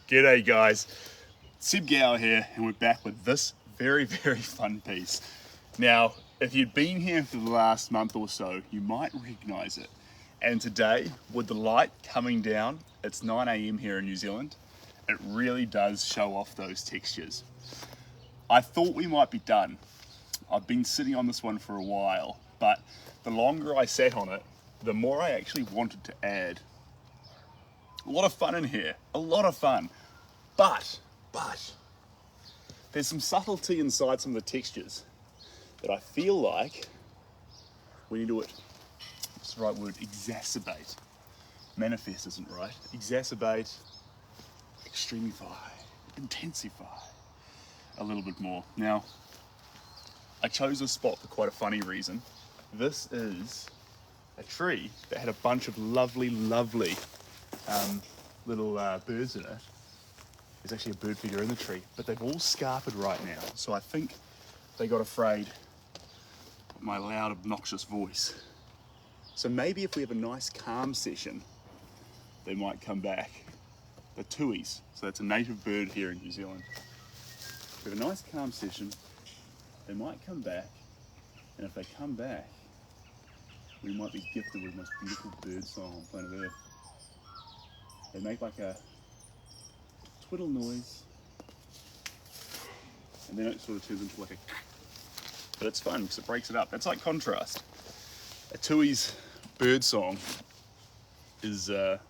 G'day guys, Seb Gower here, and we're back with this very fun piece. Now, if you'd been here for the last month or so, you might recognise it. And today, with the light coming down, it's 9 AM here in New Zealand, it really does show off those textures. I thought we might be done. I've been sitting on this one for a while, but the longer I sat on it, the more I actually wanted to add. A lot of fun in here, a lot of fun. But, there's some subtlety inside some of the textures that I feel like we need to, what's the right word, exacerbate. Manifest isn't right. Exacerbate, extremify, intensify a little bit more. Now, I chose this spot for quite a funny reason. This is a tree that had a bunch of lovely little birds in it. There's actually a bird feeder in the tree, but they've all scarpered right now. So I think they got afraid of my loud, obnoxious voice. So maybe if we have a nice calm session, they might come back. The Tuis, so that's a native bird here in New Zealand. If we have a nice calm session, they might come back, and if they come back, we might be gifted with the most beautiful bird song on planet Earth. They make like a twiddle noise, and then it sort of turns into like a, but it's fun because it breaks it up. It's like contrast. A Tui's bird song is kind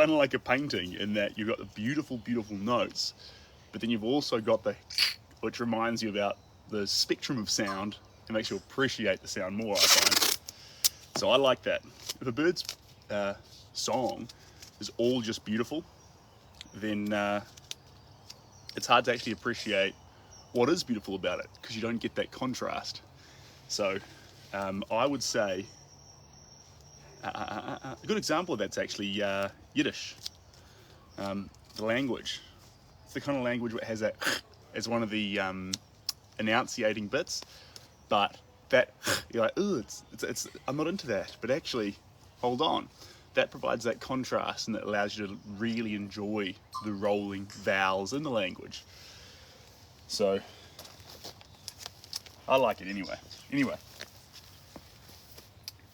of like a painting in that you've got the beautiful notes, but then you've also got the, which reminds you about the spectrum of sound and makes you appreciate the sound more, I find. So I like that. If a bird's song is all just beautiful, then it's hard to actually appreciate what is beautiful about it because you don't get that contrast. So I would say a good example of that's actually Yiddish, the language. It's the kind of language that has that as one of the enunciating bits, but that you're like, ooh, it's I'm not into that, but actually, hold on. That provides that contrast and it allows you to really enjoy the rolling vowels in the language. So, I like it anyway. Anyway,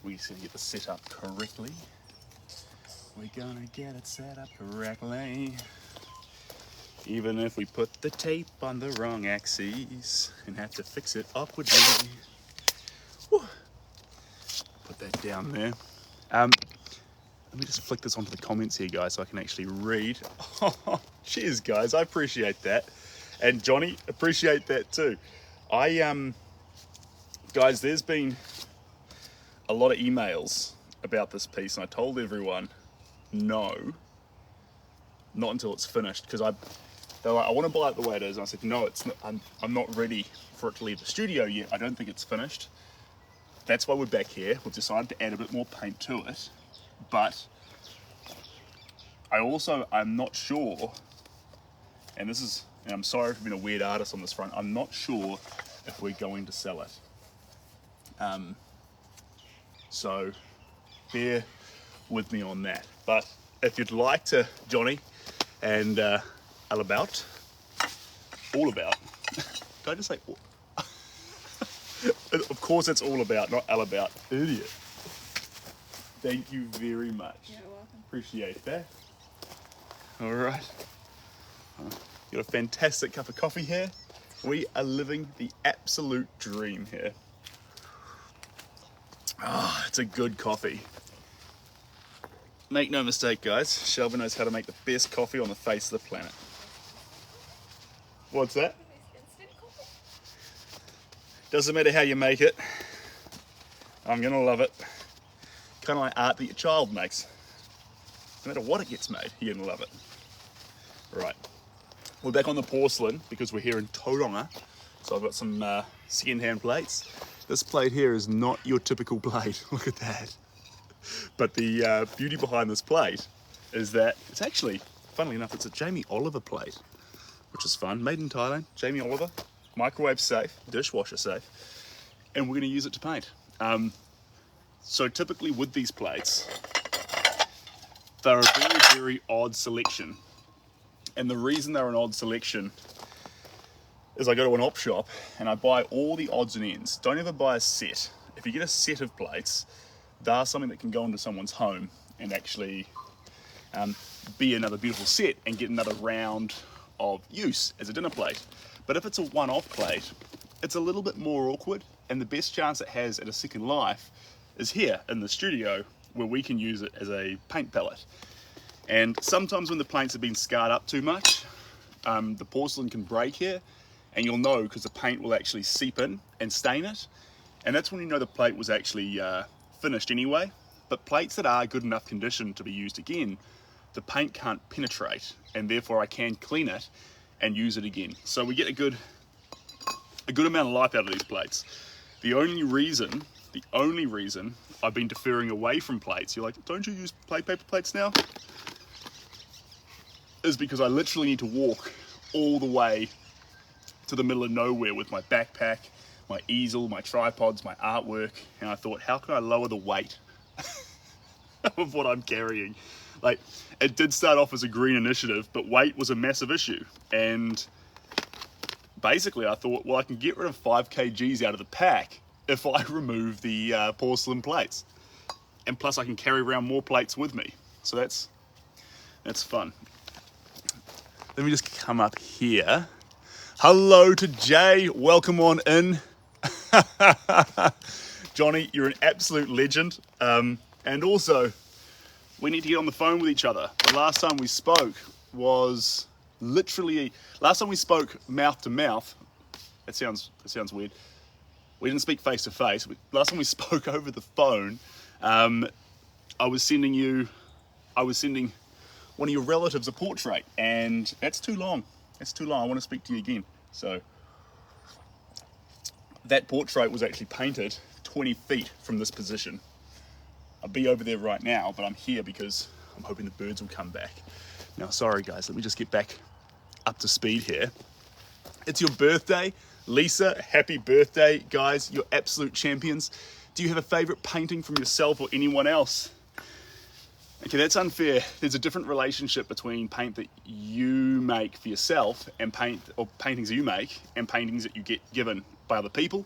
we just gotta get this set up correctly. We're gonna get it set up correctly. Even if we put the tape on the wrong axis and have to fix it awkwardly. Woo. Put that down there. Let me just flick this onto the comments here, guys, so I can actually read. Oh, cheers, guys. I appreciate that. And Johnny, appreciate that too. Guys, there's been a lot of emails about this piece, and I told everyone, no, not until it's finished, because they're like, I want to buy it the way it is. And I said, no, it's not, I'm not ready for it to leave the studio yet. I don't think it's finished. That's why we're back here. We've decided to add a bit more paint to it. But I'm not sure, and I'm sorry for being a weird artist on this front, I'm not sure if we're going to sell it. So bear with me on that. But if you'd like to, Johnny and all about, did I just say all? Of course it's all about, not all about, idiot. Thank you very much. You're welcome. Appreciate that. All right. Got a fantastic cup of coffee here. We are living the absolute dream here. Ah, it's a good coffee. Make no mistake, guys. Shelby knows how to make the best coffee on the face of the planet. What's that? Instant coffee? Doesn't matter how you make it. I'm gonna love it. Kind of like art that your child makes. No matter what it gets made, you're gonna love it. Right, we're back on the porcelain because we're here in Tauranga. So I've got some second-hand plates. This plate here is not your typical plate. Look at that. But the beauty behind this plate is that it's actually, funnily enough, it's a Jamie Oliver plate, which is fun. Made in Thailand, Jamie Oliver, microwave safe, dishwasher safe, and we're gonna use it to paint. So typically with these plates, they're a very odd selection And the reason they're an odd selection is I go to an op shop and I buy all the odds and ends. Don't ever buy a set. If you get a set of plates, they're something that can go into someone's home and actually be another beautiful set and get another round of use as a dinner plate. But if it's a one-off plate, it's a little bit more awkward, and the best chance it has at a second life is here in the studio, where we can use it as a paint palette. And sometimes when the plates have been scarred up too much, the porcelain can break here, and you'll know because the paint will actually seep in and stain it, and that's when you know the plate was actually finished anyway. But plates that are good enough condition to be used again, the paint can't penetrate, and therefore I can clean it and use it again. So we get a good amount of life out of these plates. The only reason I've been deferring away from plates, you're like, don't you use paper plates now? Is because I literally need to walk all the way to the middle of nowhere with my backpack, my easel, my tripods, my artwork, and I thought, how can I lower the weight of what I'm carrying? Like, it did start off as a green initiative, but weight was a massive issue. And basically I thought, well, I can get rid of 5 kgs out of the pack if I remove the porcelain plates. And plus I can carry around more plates with me. So that's fun. Let me just come up here. Hello to Jay, welcome on in. Johnny, you're an absolute legend. And also, we need to get on the phone with each other. The last time we spoke was literally, last time we spoke mouth to mouth. That sounds weird. We didn't speak face to face. Last time we spoke over the phone, I was sending one of your relatives a portrait, and that's too long. That's too long. I want to speak to you again. So that portrait was actually painted 20 feet from this position. I'll be over there right now, but I'm here because I'm hoping the birds will come back. Now, sorry guys, let me just get back up to speed here. It's your birthday. Lisa, happy birthday, guys. You're absolute champions. Do you have a favorite painting from yourself or anyone else? Okay, that's unfair. There's a different relationship between paint that you make for yourself and paintings that you make and paintings that you get given by other people.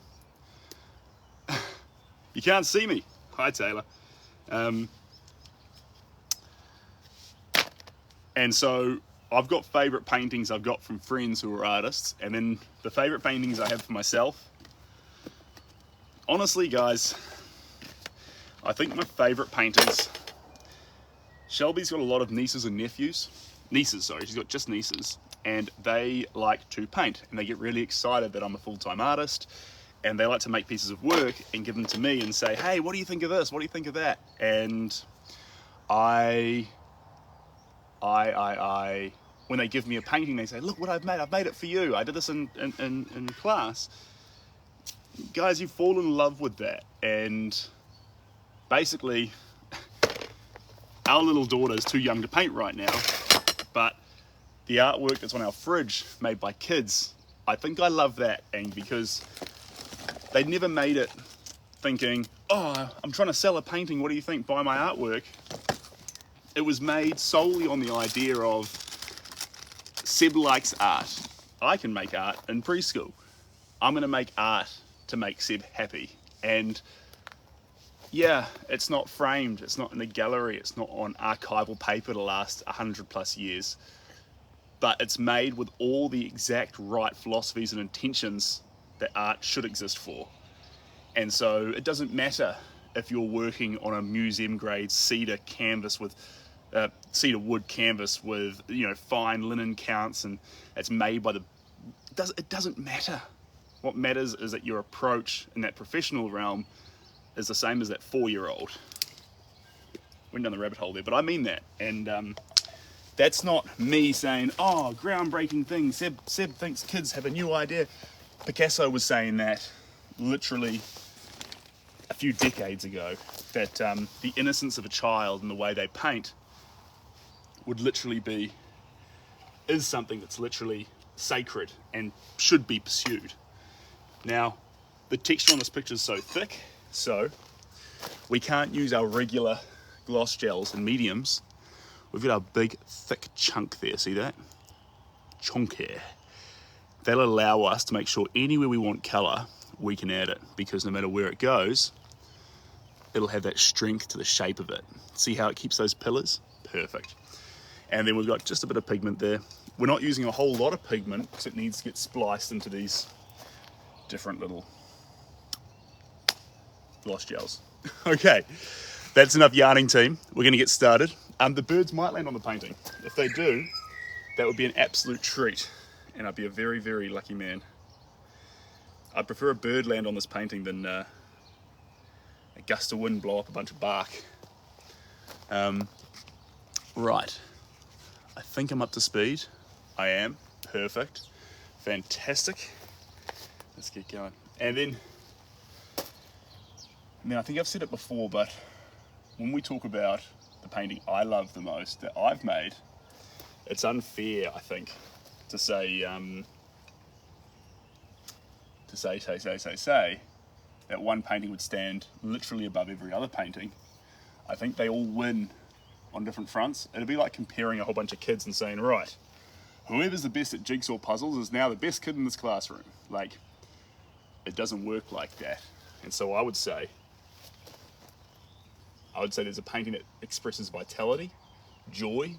You can't see me. Hi, Taylor. And so I've got favorite paintings I've got from friends who are artists, and then the favorite paintings I have for myself. Honestly, guys, I think my favorite paintings, Shelby's got a lot of nieces and nephews. Nieces, sorry, she's got just nieces, and they like to paint, and they get really excited that I'm a full-time artist, and they like to make pieces of work and give them to me and say, hey, what do you think of this? What do you think of that? And when they give me a painting, they say, look what I've made it for you. I did this in class. Guys, you fall in love with that. And basically, our little daughter is too young to paint right now, but the artwork that's on our fridge made by kids, I think I love that. And because they never made it thinking, oh, I'm trying to sell a painting, what do you think, buy my artwork? It was made solely on the idea of Seb likes art. I can make art in preschool. I'm gonna make art to make Seb happy. And yeah, it's not framed, it's not in a gallery, it's not on archival paper to last 100+ years, but it's made with all the exact right philosophies and intentions that art should exist for. And so it doesn't matter if you're working on a museum grade cedar canvas with cedar wood canvas with, you know, fine linen counts, and it's made by it doesn't matter. What matters is that your approach in that professional realm is the same as that 4-year-old. Went down the rabbit hole there, but I mean that. And that's not me saying, oh, groundbreaking thing, Seb thinks kids have a new idea. Picasso was saying that literally a few decades ago, that the innocence of a child and the way they paint is something that's literally sacred and should be pursued. Now, the texture on this picture is so thick, so we can't use our regular gloss gels and mediums. We've got our big thick chunk there, see that? chunky. That'll allow us to make sure anywhere we want colour, we can add it, because no matter where it goes, it'll have that strength to the shape of it. See how it keeps those pillars? Perfect. And then we've got just a bit of pigment there. We're not using a whole lot of pigment because it needs to get spliced into these different little gloss gels. Okay, that's enough yarning, team. We're gonna get started. The birds might land on the painting. If they do, that would be an absolute treat, and I'd be a very, very lucky man. I'd prefer a bird land on this painting than a gust of wind blow up a bunch of bark. Right, I think I'm up to speed. I am. Perfect. Fantastic. Let's get going. And then I think I've said it before, but when we talk about the painting I love the most that I've made, it's unfair, I think, to say that one painting would stand literally above every other painting. I think they all win on different fronts. It'd be like comparing a whole bunch of kids and saying, right, whoever's the best at jigsaw puzzles is now the best kid in this classroom. Like, it doesn't work like that. And so I would say there's a painting that expresses vitality, joy,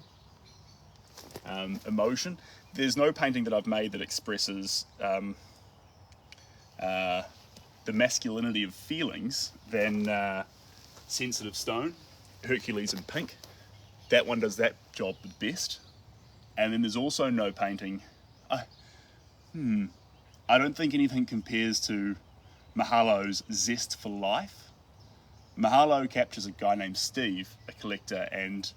emotion. There's no painting that I've made that expresses the masculinity of feelings than Sensitive Stone, Hercules in Pink. That one does that job the best. And then there's also no painting. I don't think anything compares to Mahalo's Zest for Life. Mahalo captures a guy named Steve, a collector, and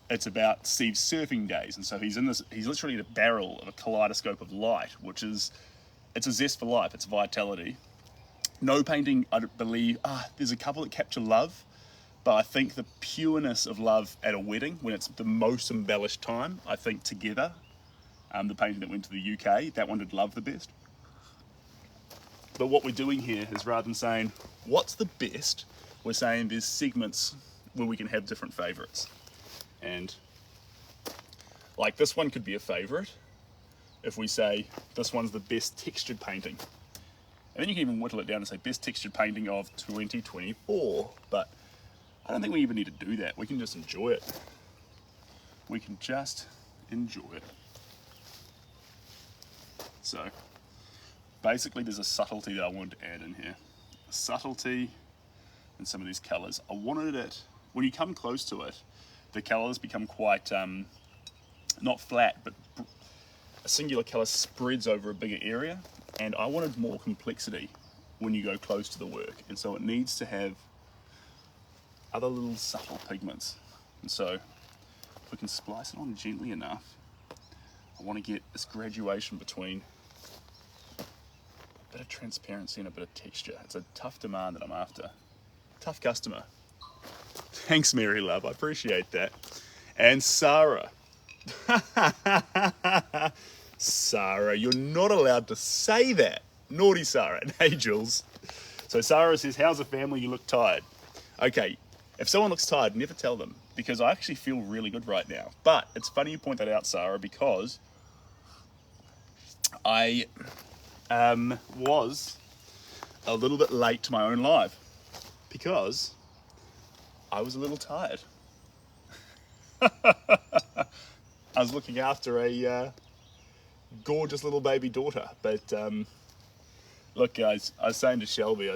it's about Steve's surfing days. And so he's literally in a barrel of a kaleidoscope of light, it's a zest for life, it's vitality. No painting, I believe, there's a couple that capture love, but I think the pureness of love at a wedding, when it's the most embellished time, I think Together, the painting that went to the UK, that one did love the best. But what we're doing here is, rather than saying, what's the best, we're saying there's segments where we can have different favourites. And like this one could be a favourite if we say this one's the best textured painting. And then you can even whittle it down and say best textured painting of 2024. But I don't think we even need to do that. We can just enjoy it. We can just enjoy it. So basically there's a subtlety that I wanted to add in here. A subtlety in some of these colours. I wanted it, when you come close to it, the colours become quite, not flat, but a singular colour spreads over a bigger area, and I wanted more complexity when you go close to the work, and so it needs to have other little subtle pigments. And so if we can splice it on gently enough, I want to get this graduation between a bit of transparency and a bit of texture. It's a tough demand that I'm after. Tough customer. Thanks, Mary Love, I appreciate that. And Sarah. Sarah, you're not allowed to say that. Naughty Sarah. Hey, Jules. So Sarah says, how's the family? You look tired. Okay, if someone looks tired, never tell them, because I actually feel really good right now. But it's funny you point that out, Sarah, because I was a little bit late to my own live because I was a little tired. I was looking after a gorgeous little baby daughter, but look guys, I was saying to Shelby,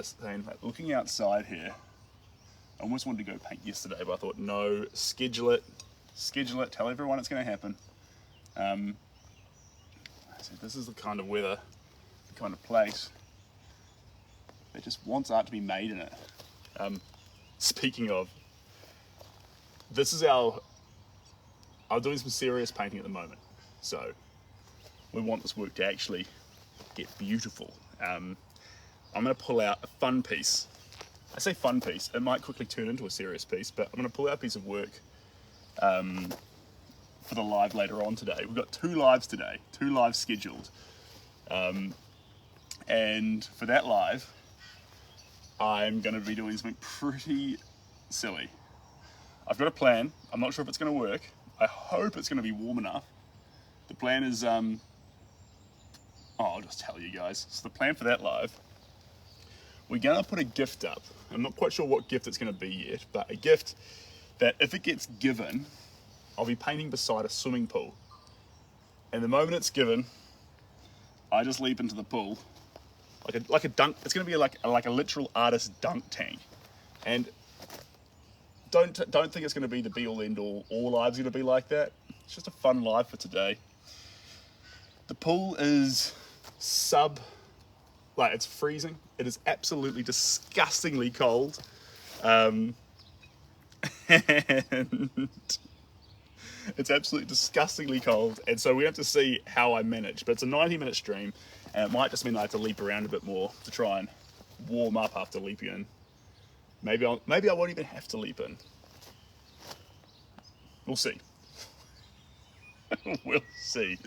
looking outside here, I almost wanted to go paint yesterday, but I thought no, schedule it, tell everyone it's going to happen. I said this is the kind of weather, the kind of place that just wants art to be made in it. Speaking of, this is I'm doing some serious painting at the moment, so we want this work to actually get beautiful. I'm going to pull out a fun piece. I say fun piece, it might quickly turn into a serious piece, but I'm going to pull out a piece of work for the live later on today. We've got 2 lives today, 2 lives scheduled. And for that live, I'm going to be doing something pretty silly. I've got a plan. I'm not sure if it's going to work. I hope it's going to be warm enough. The plan is Oh, I'll just tell you guys. So the plan for that live, we're gonna put a gift up. I'm not quite sure what gift it's gonna be yet, but a gift that if it gets given, I'll be painting beside a swimming pool. And the moment it's given, I just leap into the pool like a dunk. It's gonna be like a literal artist dunk tank. And don't think it's gonna be the be all end all. All lives gonna be like that. It's just a fun live for today. The pool is it's freezing. It is absolutely disgustingly cold. And it's absolutely disgustingly cold. And so we have to see how I manage. But it's a 90-minute stream, and it might just mean I have to leap around a bit more to try and warm up after leaping in. Maybe I won't even have to leap in. We'll see. We'll see.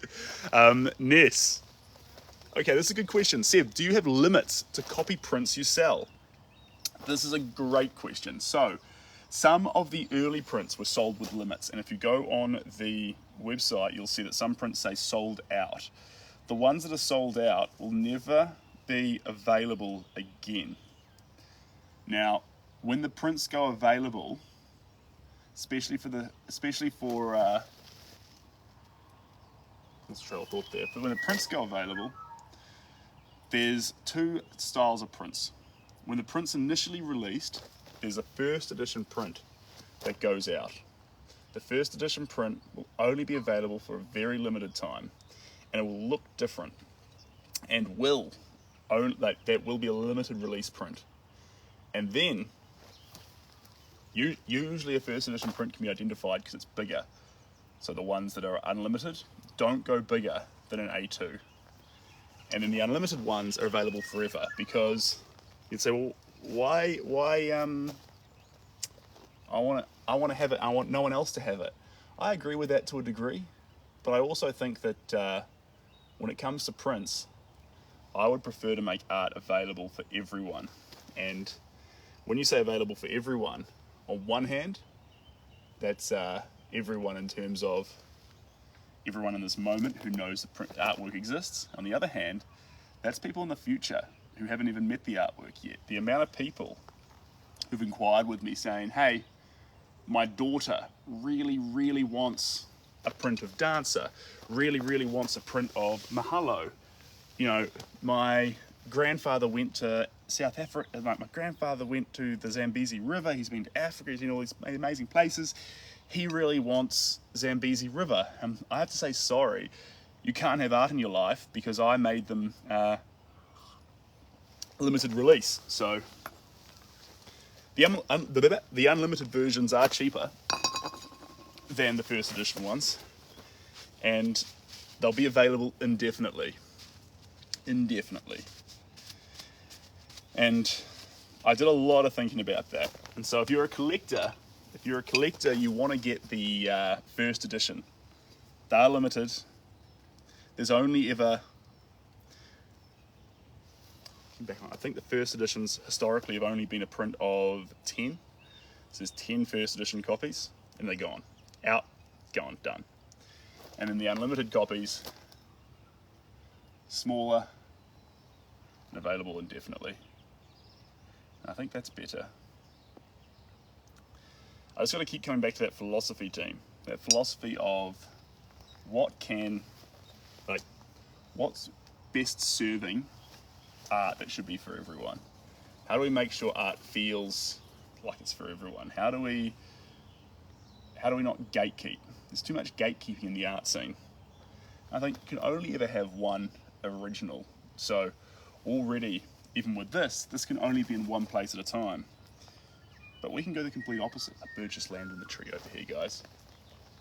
Ness. Okay, this is a good question. Seb, do you have limits to copy prints you sell? This is a great question. So, some of the early prints were sold with limits, and if you go on the website, you'll see that some prints say sold out. The ones that are sold out will never be available again. Now, when the prints go available, especially for let's trail of thought there. But when the prints go available, there's two styles of prints. When the print's initially released, there's a first edition print that goes out. The first edition print will only be available for a very limited time, and it will look different, and that will be a limited release print. And then, usually a first edition print can be identified because it's bigger. So the ones that are unlimited don't go bigger than an A2. And then the unlimited ones are available forever, because you'd say, well, why I want to have it, I want no one else to have it. I agree with that to a degree, but I also think that when it comes to prints, I would prefer to make art available for everyone. And when you say available for everyone, on one hand, that's everyone in terms of everyone in this moment who knows the print artwork exists. On the other hand, that's people in the future who haven't even met the artwork yet. The amount of people who've inquired with me saying, hey, my daughter really, really wants a print of Dancer, really wants a print of Mahalo. You know, my grandfather went to South Africa, my grandfather went to the Zambezi River, he's been to Africa, he's been to all these amazing places. He really wants Zambezi River. I have to say, sorry, you can't have art in your life because I made them limited release. So the unlimited versions are cheaper than the first edition ones, and they'll be available indefinitely. And I did a lot of thinking about that. And so if you're a collector, you want to get the first edition. They're limited. There's only ever, I think the first editions historically have only been a print of 10. So there's 10 first edition copies, and they're gone. Out, gone, done. And then the unlimited copies, smaller and available indefinitely. And I think that's better. I just got to keep coming back to that philosophy, team. That philosophy of what's best serving art that should be for everyone. How do we make sure art feels like it's for everyone? How do we not gatekeep? There's too much gatekeeping in the art scene. I think you can only ever have one original. So already, even with this can only be in one place at a time. But we can go the complete opposite. A bird just landed in the tree over here, guys.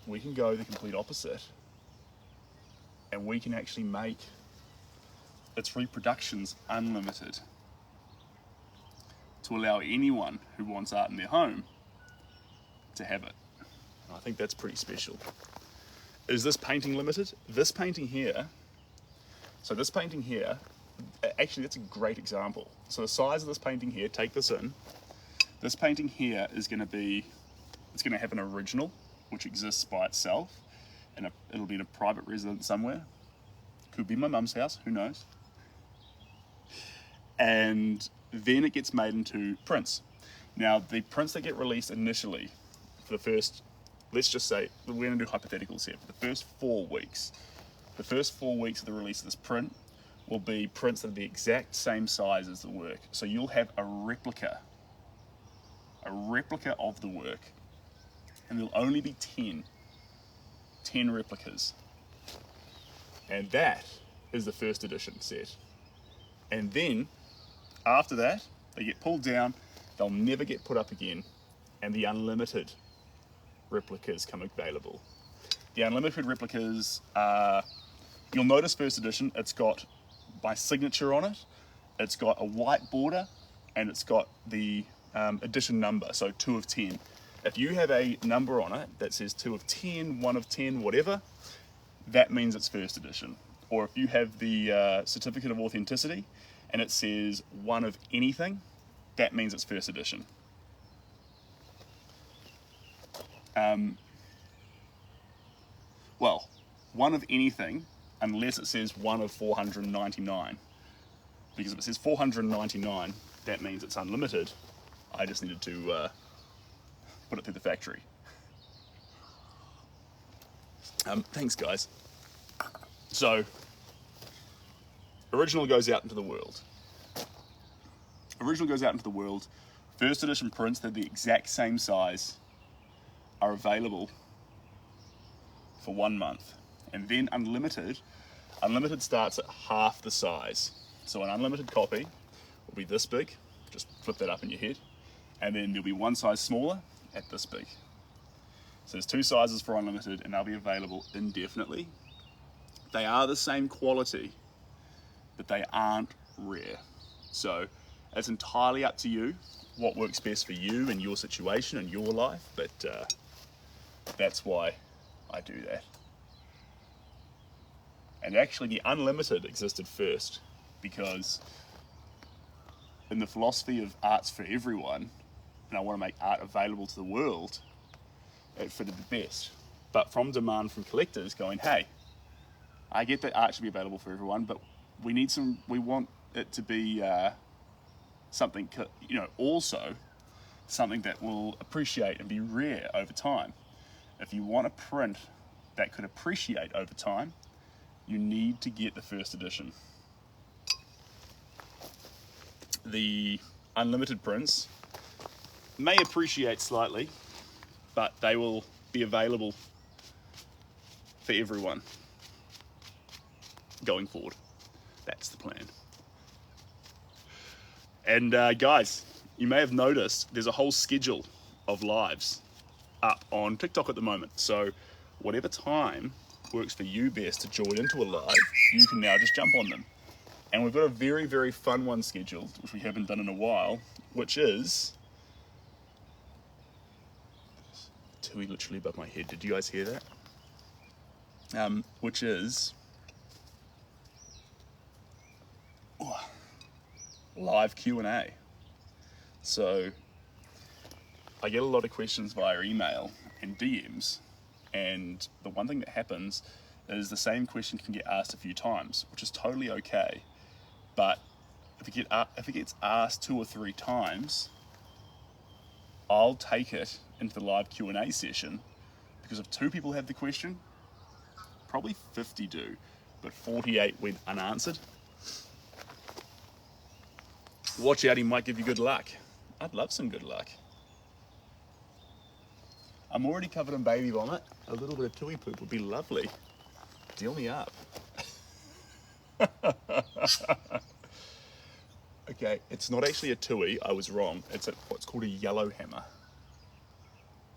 We can go the complete opposite, and we can actually make its reproductions unlimited to allow anyone who wants art in their home to have it. And I think that's pretty special. Is this painting limited? This painting here, actually that's a great example. So the size of this painting here, take this in, this painting here is going to have an original which exists by itself, and it'll be in a private residence somewhere, Could be my mum's house, who knows? And then it gets made into prints. Now, the prints that get released initially for the first, let's just say, we're going to do hypotheticals here, for the first 4 weeks. The first 4 weeks of the release of this print will be prints that are the exact same size as the work. So you'll have a replica of the work, and there'll only be 10 replicas. And that is the first edition set. And then, after that, they get pulled down, they'll never get put up again, and the unlimited replicas come available. The unlimited replicas are, you'll notice first edition, it's got my signature on it, it's got a white border, and it's got the edition number, so 2 of 10. If you have a number on it that says 2 of 10, 1 of 10, whatever, that means it's first edition. Or if you have the certificate of authenticity and it says 1 of anything, that means it's first edition. Well, 1 of anything, unless it says 1 of 499. Because if it says 499, that means it's unlimited. I just needed to put it through the factory. Thanks, guys. So, original goes out into the world. Original goes out into the world. First edition prints that are the exact same size are available for 1 month. And then unlimited starts at half the size. So an unlimited copy will be this big. Just flip that up in your head. And then there'll be one size smaller at this big. So there's 2 sizes for unlimited, and they'll be available indefinitely. They are the same quality, but they aren't rare. So it's entirely up to you what works best for you and your situation and your life, but that's why I do that. And actually the unlimited existed first, because in the philosophy of art's for everyone, and I want to make art available to the world, it fitted the best. But from demand from collectors going, hey, I get that art should be available for everyone, but we want it to be something, also something that will appreciate and be rare over time. If you want a print that could appreciate over time, you need to get the first edition. The unlimited prints may appreciate slightly, but they will be available for everyone going forward. That's the plan. And guys, you may have noticed there's a whole schedule of lives up on TikTok at the moment. So whatever time works for you best to join into a live, you can now just jump on them. And we've got a very, very fun one scheduled, which we haven't done in a while, which is Tui literally above my head. Did you guys hear that? Which is live Q&A. So I get a lot of questions via email and DMs, and the one thing that happens is the same question can get asked a few times, which is totally okay. But if it gets asked 2 or 3 times, I'll take it into the live Q&A session, because if 2 people have the question, probably 50 do, but 48 went unanswered. Watch out, he might give you good luck. I'd love some good luck. I'm already covered in baby vomit. A little bit of Tui poop would be lovely. Deal me up. Okay, it's not actually a Tui, I was wrong. It's what's called a yellow hammer.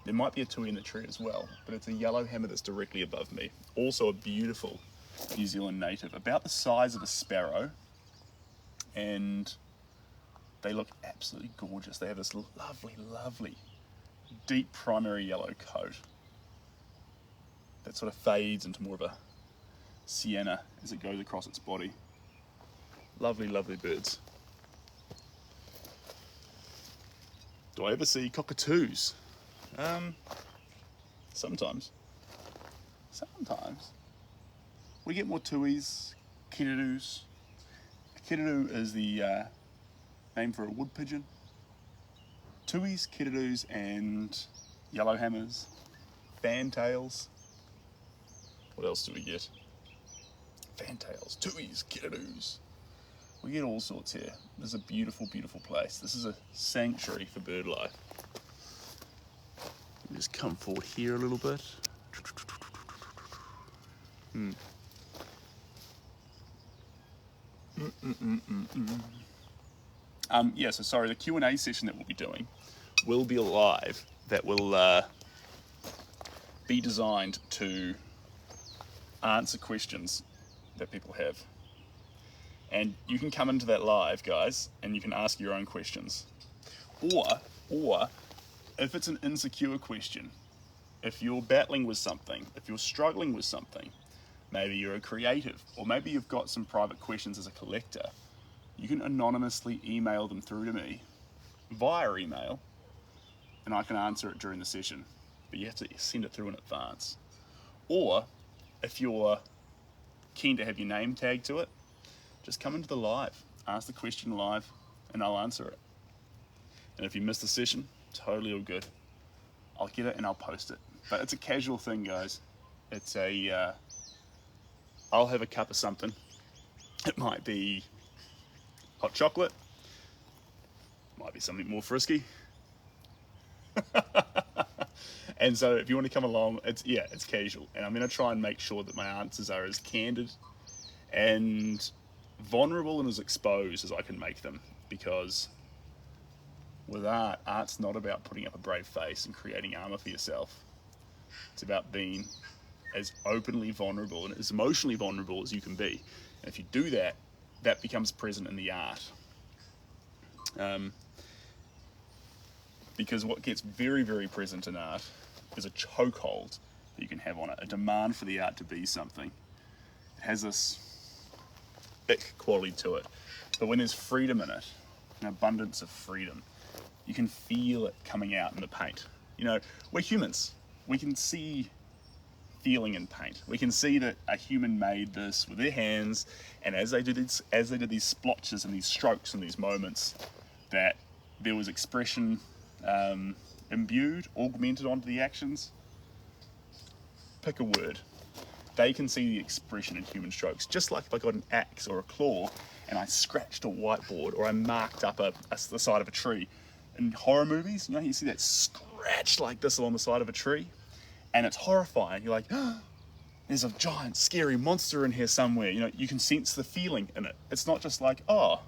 There might be a Tui in the tree as well, but it's a yellow hammer that's directly above me. Also a beautiful New Zealand native, about the size of a sparrow, and they look absolutely gorgeous. They have this lovely, lovely, deep primary yellow coat that sort of fades into more of a sienna as it goes across its body. Lovely, lovely birds. Do I ever see cockatoos? Sometimes. We get more tuis Kererūs. Kererū is the name for a wood pigeon. Tuis, Kererūs, and yellowhammers, fantails. What else do we get? Fantails, Tuis, Kererūs. We get all sorts here. This is a beautiful, beautiful place. This is a sanctuary for bird life. Just come forward here a little bit. Yeah, so sorry, the Q&A session that we'll be doing will be live. That will be designed to answer questions that people have. And you can come into that live, guys, and you can ask your own questions. Or if it's an insecure question, if you're battling with something, if you're struggling with something, maybe you're a creative, or maybe you've got some private questions as a collector, you can anonymously email them through to me via email, and I can answer it during the session. But you have to send it through in advance. Or if you're keen to have your name tagged to it, just come into the live, ask the question live, and I'll answer it. And if you miss the session, totally all good. I'll get it and I'll post it. But it's a casual thing, guys. It's a, I'll have a cup of something. It might be hot chocolate, might be something more frisky. And so if you want to come along, it's casual. And I'm going to try and make sure that my answers are as candid and vulnerable and as exposed as I can make them. Because with art's not about putting up a brave face and creating armor for yourself. It's about being as openly vulnerable and as emotionally vulnerable as you can be. And if you do that, that becomes present in the art. Because what gets very, very present in art is a chokehold that you can have on it, a demand for the art to be something. It has this thick quality to it. But when there's freedom in it, an abundance of freedom, you can feel it coming out in the paint. You know, we're humans. We can see feeling in paint. We can see that a human made this with their hands, and as they did these splotches and these strokes and these moments, that there was expression imbued, augmented onto the actions. Pick a word. They can see the expression in human strokes. Just like if I got an axe or a claw and I scratched a whiteboard or I marked up the side of a tree. In horror movies, you know, you see that scratch like this along the side of a tree, and it's horrifying. You're like, oh, there's a giant scary monster in here somewhere. You know, you can sense the feeling in it. It's not just like, oh,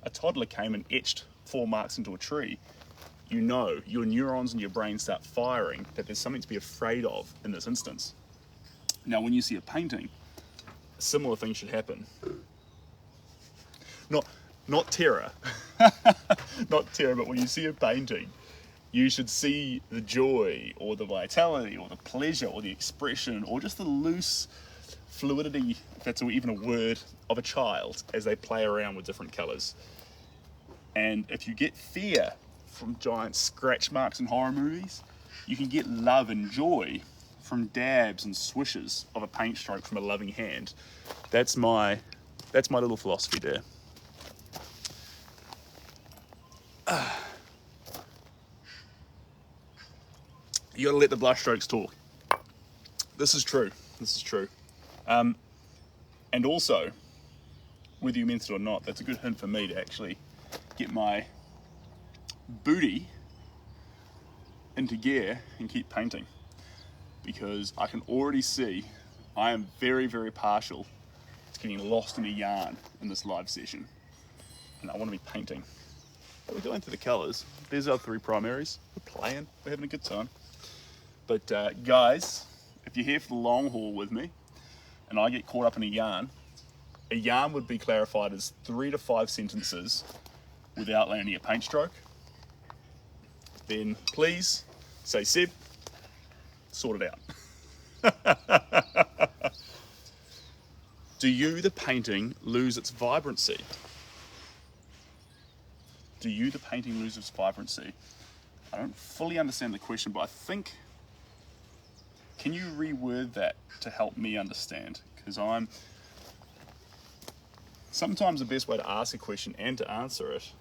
a toddler came and etched 4 marks into a tree. You know, your neurons in your brain start firing that there's something to be afraid of in this instance. Now, when you see a painting, a similar thing should happen. Not terror, not terror, but when you see a painting, you should see the joy or the vitality or the pleasure or the expression or just the loose fluidity, if that's even a word, of a child as they play around with different colours. And if you get fear from giant scratch marks in horror movies, you can get love and joy from dabs and swishes of a paint stroke from a loving hand. That's my little philosophy there. You gotta let the brush strokes talk. This is true. And also, whether you meant it or not, that's a good hint for me to actually get my booty into gear and keep painting. Because I can already see I am very, very partial to getting lost in a yarn in this live session. And I want to be painting. But we're going through the colours. There's our 3 primaries. We're playing. We're having a good time. But guys, if you're here for the long haul with me and I get caught up in a yarn would be clarified as 3 to 5 sentences without landing a paint stroke. Then please say, Seb, sort it out. Do you, the painting, lose its vibrancy? Do you, the painting, lose its vibrancy? I don't fully understand the question, but I think, can you reword that to help me understand? Because Sometimes the best way to ask a question and to answer it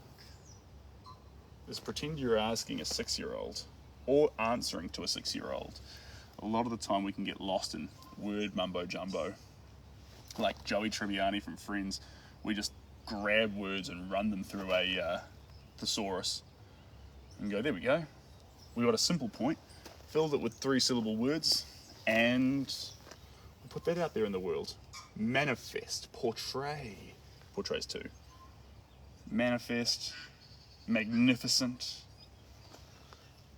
is pretend you're asking a 6-year-old or answering to a 6-year-old. A lot of the time we can get lost in word mumbo jumbo. Like Joey Tribbiani from Friends, we just grab words and run them through a thesaurus and go, there we go. We got a simple point, filled it with 3-syllable words, and we put that out there in the world. Manifest, portray. Portrays too. Manifest, magnificent,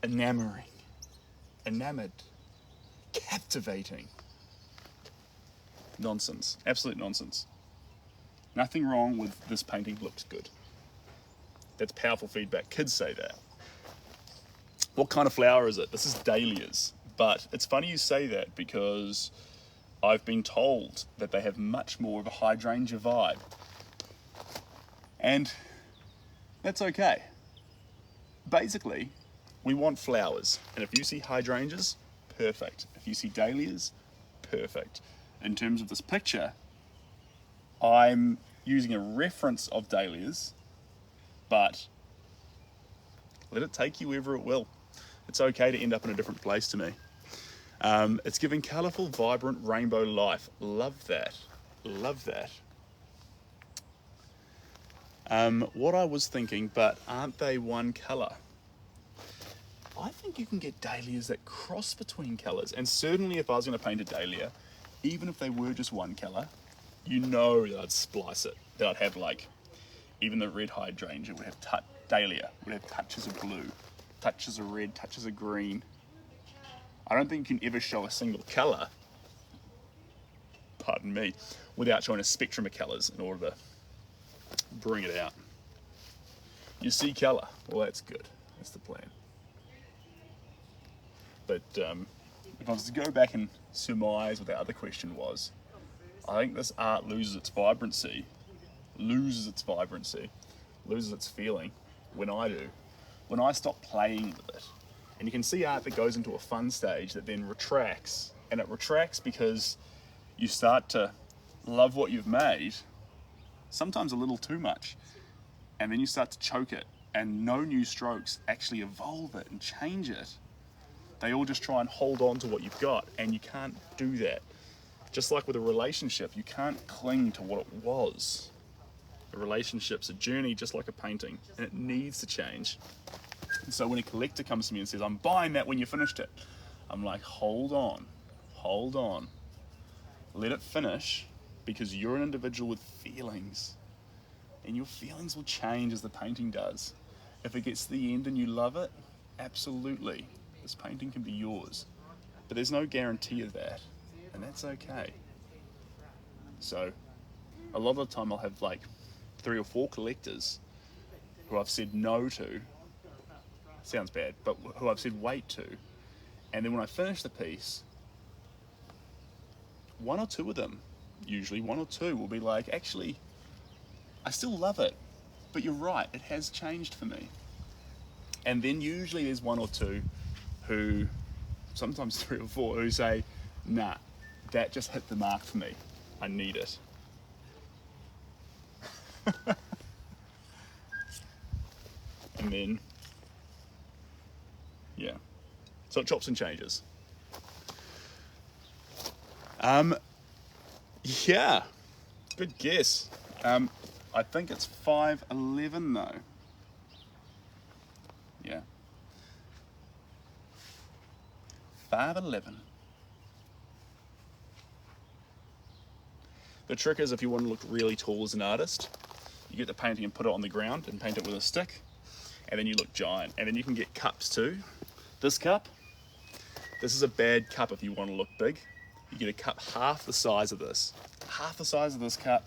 enamoring, enamored, captivating. Nonsense, absolute nonsense. Nothing wrong with this painting looks good. That's powerful feedback. Kids say that. What kind of flower is it? This is Dahlias. But it's funny you say that because I've been told that they have much more of a hydrangea vibe. And that's okay. Basically, we want flowers. And if you see hydrangeas, perfect. If you see dahlias, perfect. In terms of this picture, I'm using a reference of dahlias, but let it take you wherever it will. It's okay to end up in a different place to me. It's giving colourful, vibrant, rainbow life. Love that. Love that. What I was thinking, but aren't they one colour? I think you can get dahlias that cross between colours. And certainly if I was going to paint a dahlia, even if they were just one colour, you know that I'd splice it. That I'd have like, even the red hydrangea would have dahlia would have touches of blue, touches of red, touches of green. I don't think you can ever show a single colour, pardon me, without showing a spectrum of colours in order to bring it out. You see colour, well that's good, that's the plan. But if I was to go back and surmise what the other question was, I think this art loses its vibrancy, loses its feeling when I do. When I stop playing with it. And you can see art that goes into a fun stage that then retracts. And it retracts because you start to love what you've made, sometimes a little too much. And then you start to choke it. And no new strokes actually evolve it and change it. They all just try and hold on to what you've got. And you can't do that. Just like with a relationship, you can't cling to what it was. A relationship's a journey just like a painting. And it needs to change. And so when a collector comes to me and says, I'm buying that when you finished it, I'm like, hold on, let it finish, because you're an individual with feelings, and your feelings will change as the painting does. If it gets to the end and you love it, absolutely, this painting can be yours, but there's no guarantee of that, and that's okay. So a lot of the time I'll have like 3 or 4 collectors who I've said no to. Sounds bad, but who I've said wait to. And then when I finish the piece, 1 or 2 of them, usually 1 or 2, will be like, actually, I still love it, but you're right, it has changed for me. And then usually there's 1 or 2 who, sometimes 3 or 4, who say, nah, that just hit the mark for me. I need it. And then, yeah, so it chops and changes. Yeah, good guess. I think it's 5'11" though. Yeah, 5'11". The trick is, if you want to look really tall as an artist, you get the painting and put it on the ground and paint it with a stick, and then you look giant. And then you can get cups too. This cup, this is a bad cup if you want to look big. You get a cup half the size of this. Half the size of this cup,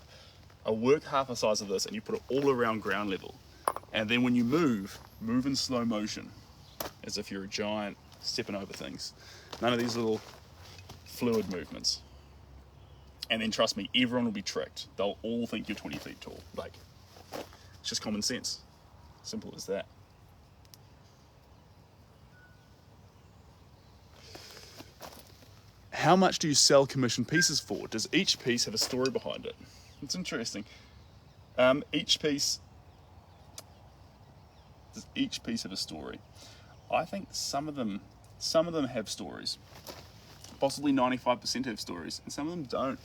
a work half the size of this, and you put it all around ground level. And then when you move in slow motion, as if you're a giant stepping over things. None of these little fluid movements. And then trust me, everyone will be tricked. They'll all think you're 20 feet tall. Like, it's just common sense. Simple as that. How much do you sell commission pieces for? Does each piece have a story behind it? It's interesting. Each piece have a story. I think some of them have stories. Possibly 95% have stories, and some of them don't.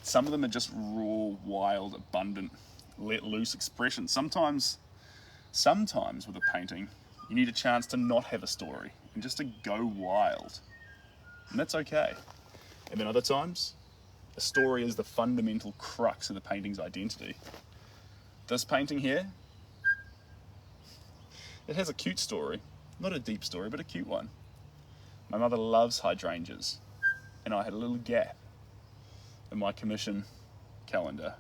Some of them are just raw, wild, abundant, let loose expression. Sometimes with a painting, you need a chance to not have a story and just to go wild. And that's okay. And then other times, a story is the fundamental crux of the painting's identity. This painting here, it has a cute story. Not a deep story, but a cute one. My mother loves hydrangeas, and I had a little gap in my commission calendar,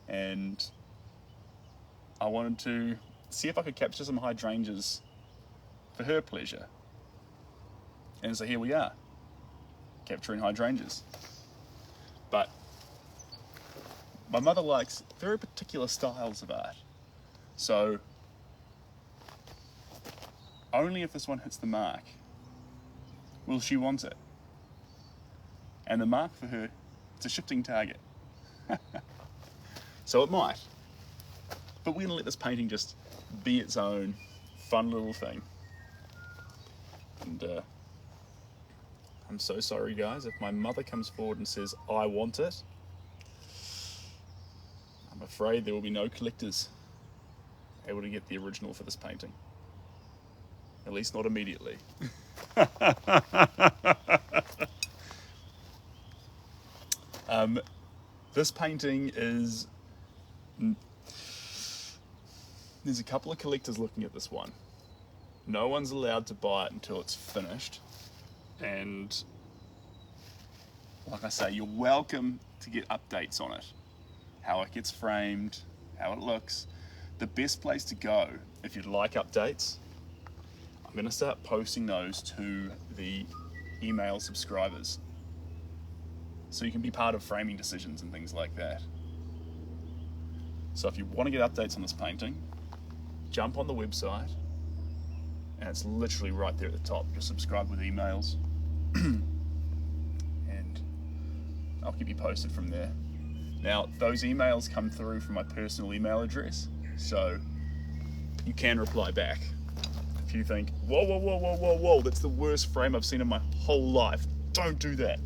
and I wanted to see if I could capture some hydrangeas for her pleasure. And so here we are, capturing hydrangeas. But my mother likes very particular styles of art, so only if this one hits the mark will she want it. And the mark for her, it's a shifting target. So it might. But we're gonna let this painting just be its own fun little thing. And I'm so sorry guys, if my mother comes forward and says, I want it, I'm afraid there will be no collectors able to get the original for this painting. At least not immediately. This painting is... There's a couple of collectors looking at this one. No one's allowed to buy it until it's finished. And like I say, you're welcome to get updates on it. How it gets framed, how it looks. The best place to go, if you'd like updates, I'm going to start posting those to the email subscribers. So you can be part of framing decisions and things like that. So if you want to get updates on this painting, jump on the website, and it's literally right there at the top. Just subscribe with emails, and I'll keep you posted from there. Now, those emails come through from my personal email address, so you can reply back. If you think, whoa, whoa, whoa, whoa, whoa, whoa, that's the worst frame I've seen in my whole life, don't do that.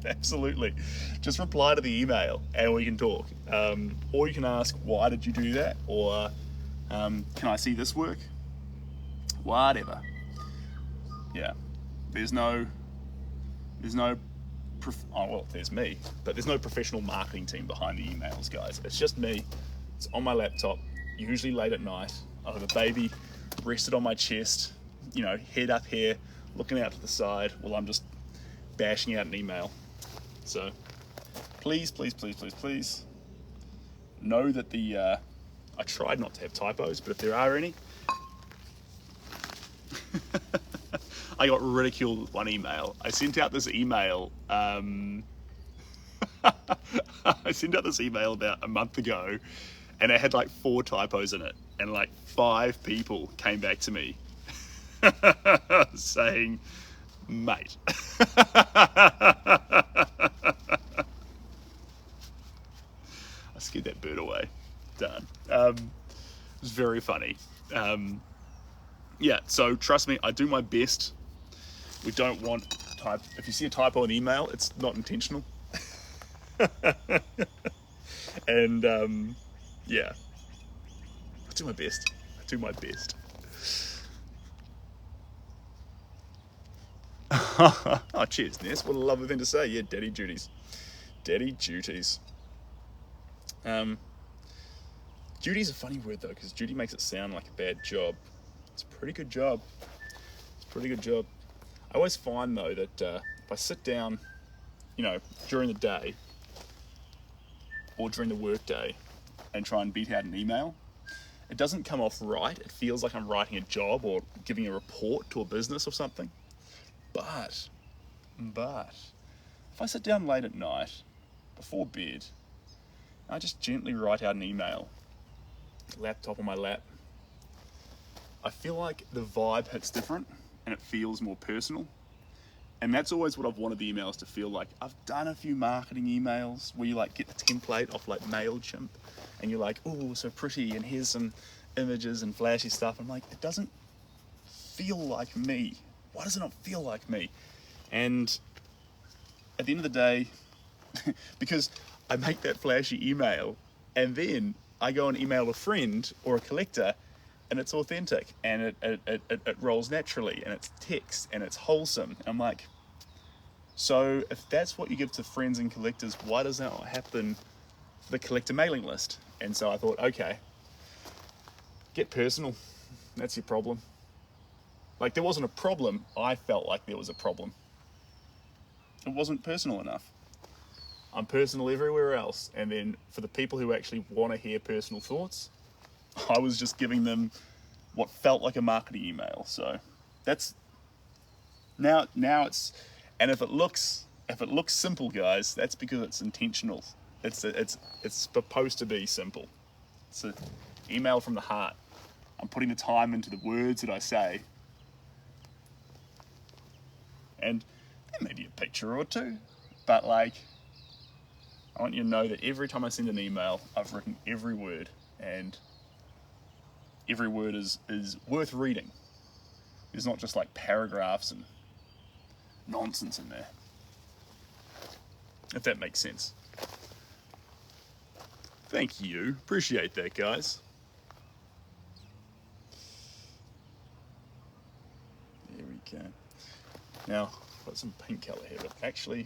Absolutely. Just reply to the email and we can talk. Or you can ask, why did you do that? Or can I see this work? Whatever. Yeah. There's no there's me, but there's no professional marketing team behind the emails, guys. It's just me. It's on my laptop, usually late at night. I have a baby rested on my chest, you know, head up here, looking out to the side while I'm just bashing out an email. So please, please, please, please, please know that I tried not to have typos, but if there are any, I got ridiculed with one email. I sent out this email I sent out this email about a month ago, and it had like 4 typos in it, and like 5 people came back to me saying, mate. I scared that bird away. Done. It was very funny. Yeah, so trust me, I do my best. We don't want if you see a typo in email, it's not intentional. And yeah, I do my best. Oh, cheers, Ness. What a lovely thing to say. Yeah, daddy duties. Duty's a funny word though, because duty makes it sound like a bad job. It's a pretty good job. I always find though that if I sit down, you know, during the day or during the work day and try and beat out an email, it doesn't come off right. It feels like I'm writing a job or giving a report to a business or something. But if I sit down late at night before bed, I just gently write out an email, laptop on my lap, I feel like the vibe hits different and it feels more personal. And that's always what I've wanted the emails to feel like. I've done a few marketing emails where you like get the template off like MailChimp and you're like, oh, so pretty, and here's some images and flashy stuff. I'm like, it doesn't feel like me. Why does it not feel like me? And at the end of the day, because I make that flashy email and then I go and email a friend or a collector and it's authentic and it rolls naturally and it's text and it's wholesome. And I'm like, so if that's what you give to friends and collectors, why does that not happen for the collector mailing list? And so I thought, okay, get personal. That's your problem. Like, there wasn't a problem. I felt like there was a problem. It wasn't personal enough. I'm personal everywhere else. And then for the people who actually want to hear personal thoughts, I was just giving them what felt like a marketing email. So that's now it's, and if it looks simple, guys, that's because it's intentional. It's supposed to be simple. It's an email from the heart. I'm putting the time into the words that I say. And there may be a picture or two, but like, I want you to know that every time I send an email, I've written every word, and every word is worth reading. There's not just like paragraphs and nonsense in there, if that makes sense. Thank you. Appreciate that, guys. There we go. Now, I've got some pink colour here, but actually,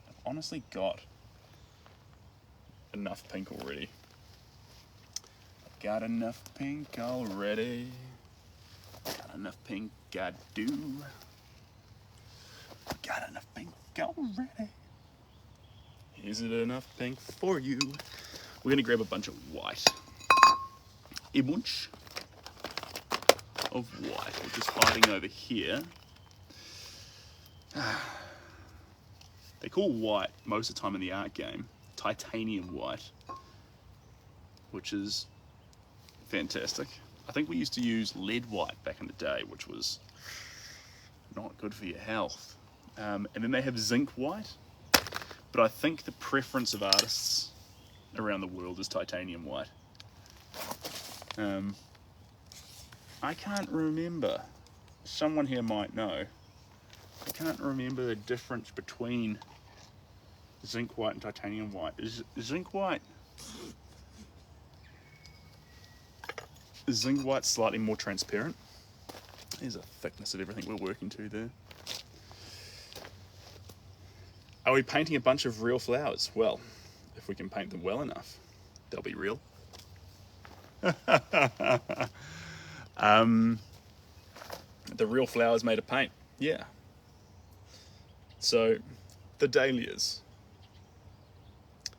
I've honestly got enough pink already. I've got enough pink already. Got enough pink, I do. Got enough pink already. Is it enough pink for you? We're gonna grab a bunch of white. A bunch of white. We're just hiding over here. They call white most of the time in the art game titanium white, which is fantastic. I think we used to use lead white back in the day, which was not good for your health. And then they have zinc white, but I think the preference of artists around the world is titanium white. I can't remember. Someone here might know. I can't remember the difference between zinc white and titanium white. Is zinc white slightly more transparent? There's a thickness of everything we're working to there. Are we painting a bunch of real flowers? Well, if we can paint them well enough, they'll be real. The real flowers made of paint. Yeah. So, the dahlias.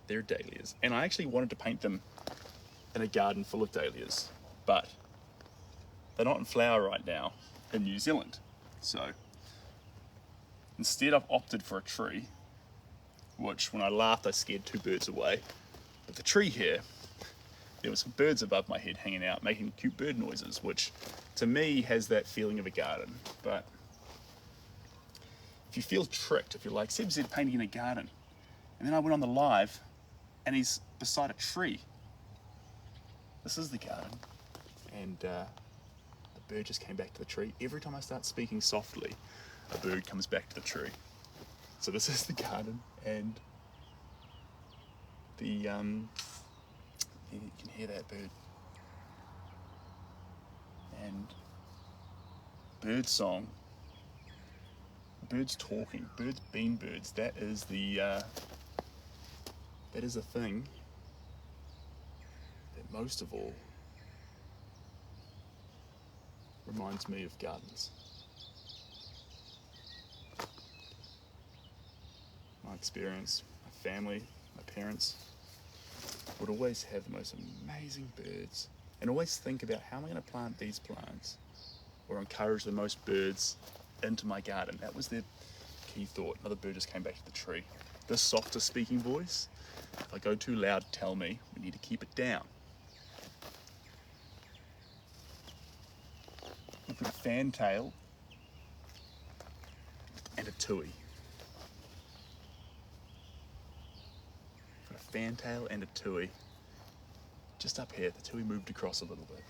They're dahlias. And I actually wanted to paint them in a garden full of dahlias, but they're not in flower right now in New Zealand. So, instead I've opted for a tree, which when I laughed I scared two birds away. But the tree here, there were some birds above my head hanging out making cute bird noises, which to me has that feeling of a garden. But if you feel tricked, if you're like, Seb said painting in a garden, and then I went on the live and he's beside a tree. This is the garden. And the bird just came back to the tree. Every time I start speaking softly, a bird comes back to the tree. So this is the garden, and the you can hear that bird. And bird song, birds talking, birds being birds, that is a thing that most of all reminds me of gardens. My experience, my family, my parents would always have the most amazing birds and always think about how am I going to plant these plants or encourage the most birds into my garden. That was their key thought. Another bird just came back to the tree. This softer speaking voice, if I go too loud, tell me, we need to keep it down. We've got a fantail and a Tui. Got a fantail and a Tui. Just up here, the Tui moved across a little bit.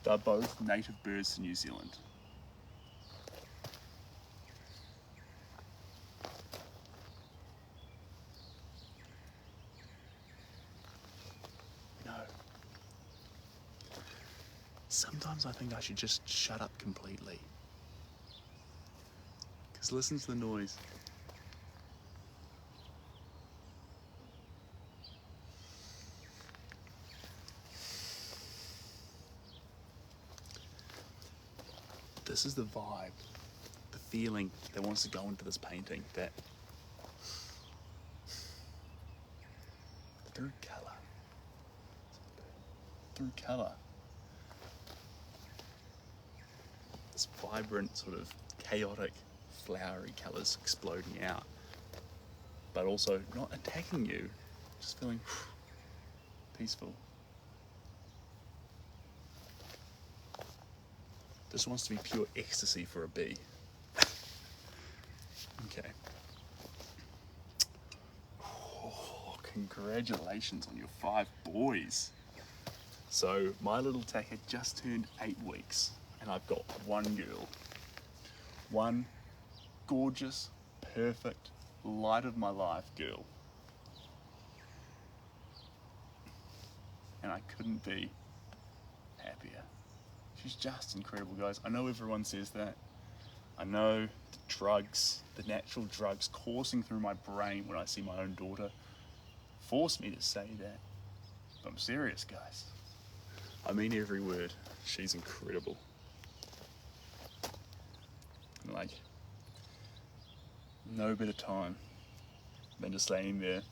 They're both native birds to New Zealand. No. Sometimes I think I should just shut up completely. Because listen to the noise. This is the vibe, the feeling that wants to go into this painting, that through colour, this vibrant sort of chaotic flowery colours exploding out, but also not attacking you, just feeling peaceful. This wants to be pure ecstasy for a bee. Okay. Oh, congratulations on your 5 boys. So my little tacker just turned 8 weeks and I've got one girl. One gorgeous, perfect, light of my life girl. And I couldn't be happier. She's just incredible, guys. I know everyone says that. I know the drugs, the natural drugs coursing through my brain when I see my own daughter force me to say that. But I'm serious, guys. I mean every word. She's incredible. And like, no better time than just laying there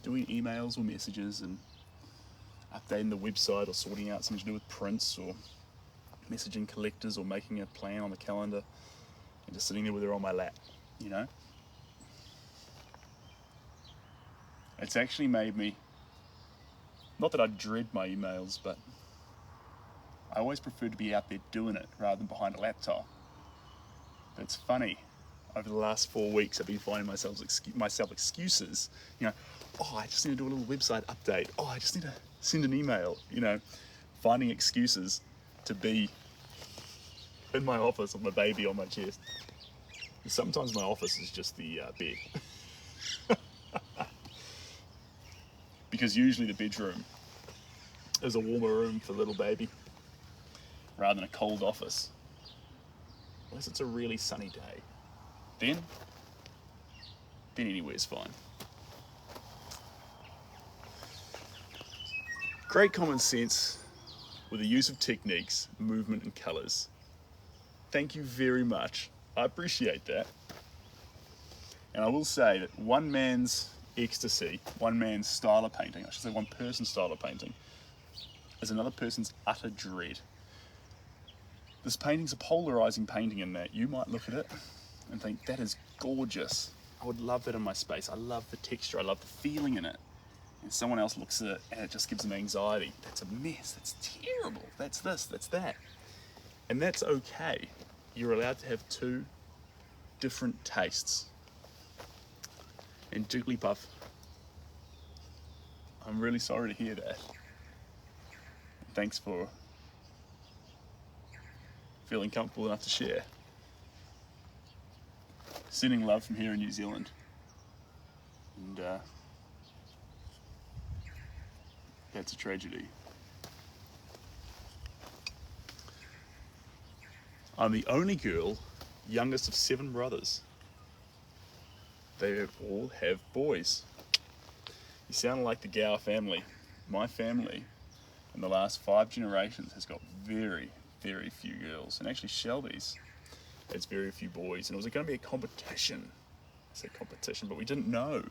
doing emails or messages and updating the website or sorting out something to do with prints or messaging collectors or making a plan on the calendar and just sitting there with her on my lap, you know? It's actually made me, not that I dread my emails, but I always prefer to be out there doing it rather than behind a laptop. But it's funny, over the last 4 weeks I've been finding myself excuses, you know, oh, I just need to do a little website update, oh, I just need to send an email, you know, finding excuses to be in my office with my baby on my chest. And sometimes my office is just the bed. Because usually the bedroom is a warmer room for little baby rather than a cold office. Unless it's a really sunny day. Then anywhere's fine. Great common sense with the use of techniques, movement and colours. Thank you very much. I appreciate that. And I will say that one man's ecstasy, one man's style of painting, I should say one person's style of painting, is another person's utter dread. This painting's a polarising painting in that you might look at it and think, that is gorgeous. I would love that in my space. I love the texture, I love the feeling in it. And someone else looks at it and it just gives them anxiety. That's a mess, that's terrible, that's this, that's that. And that's okay. You're allowed to have 2 different tastes. And Jigglypuff, I'm really sorry to hear that. Thanks for feeling comfortable enough to share. Sending love from here in New Zealand. And that's a tragedy. I'm the only girl, youngest of 7 brothers. They all have boys. You sound like the Gower family. My family, in the last 5 generations, has got very, very few girls. And actually Shelby's has very few boys. And it was going to be a competition. I say competition, but we didn't know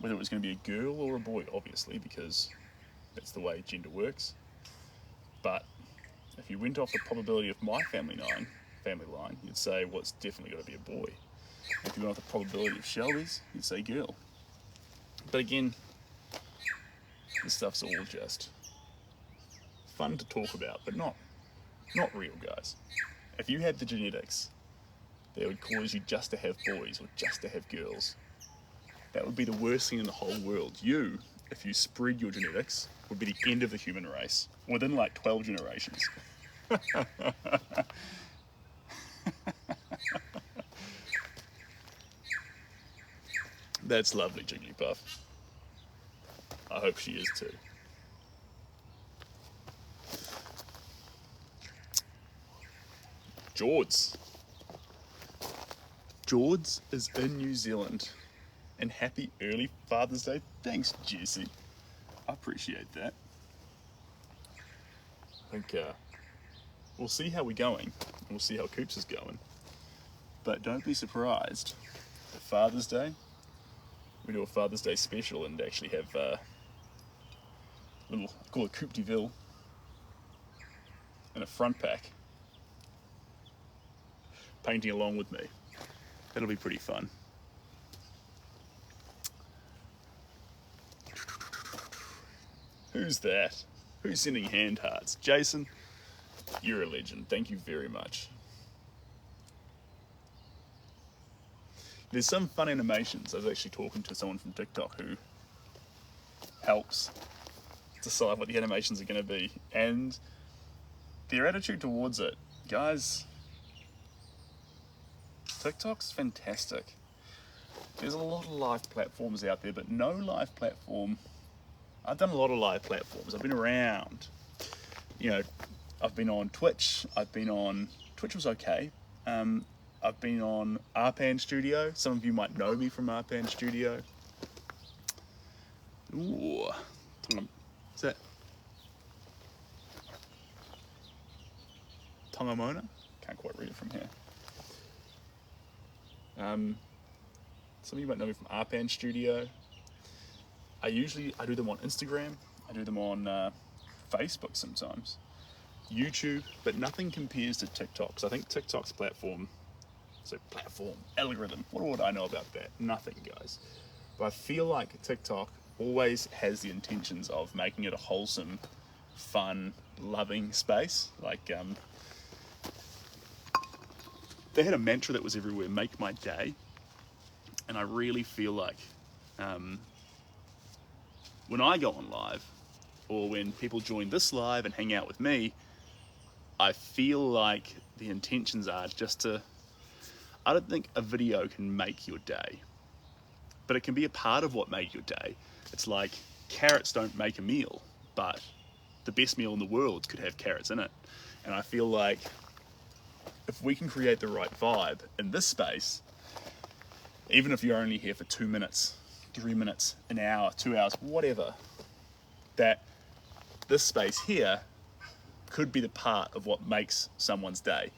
whether it was going to be a girl or a boy, obviously, because that's the way gender works. But if you went off the probability of my family line, you'd say, well, it's definitely got to be a boy. If you went off the probability of Shelby's, you'd say girl. But again, this stuff's all just fun to talk about, but not real, guys. if you had the genetics that would cause you just to have boys or just to have girls, that would be the worst thing in the whole world. You, if you spread your genetics, would be the end of the human race within like 12 generations. That's lovely, Jigglypuff. I hope she is too. George is in New Zealand. And happy early Father's Day. Thanks, Jesse. I appreciate that. I think we'll see how we're going. We'll see how Coops is going. But don't be surprised. For Father's Day, we do a Father's Day special and actually have little, call it Coupe de Ville, and a front pack painting along with me. That'll be pretty fun. Who's that? Who's sending hand hearts? Jason, you're a legend. Thank you very much. There's some fun animations. I was actually talking to someone from TikTok who helps decide what the animations are going to be. And their attitude towards it, guys, TikTok's fantastic. There's a lot of live platforms out there, but no live platform. I've done a lot of live platforms. I've been around. You know, I've been on Twitch. Twitch was okay. I've been on Arpan Studio. Some of you might know me from Arpan Studio. Ooh. Is that Tongamona? Can't quite read it from here. Some of you might know me from Arpan Studio. I do them on Instagram. I do them on Facebook sometimes. YouTube, but nothing compares to TikTok. Because I think TikTok's algorithm. What would I know about that? Nothing, guys. But I feel like TikTok always has the intentions of making it a wholesome, fun, loving space. Like, they had a mantra that was everywhere, make my day. And I really feel like when I go on live, or when people join this live and hang out with me, I feel like the intentions are just to, I don't think a video can make your day, but it can be a part of what made your day. It's like carrots don't make a meal, but the best meal in the world could have carrots in it. And I feel like if we can create the right vibe in this space, even if you're only here for 2 minutes, 3 minutes, an hour, 2 hours, whatever, that this space here could be the part of what makes someone's day.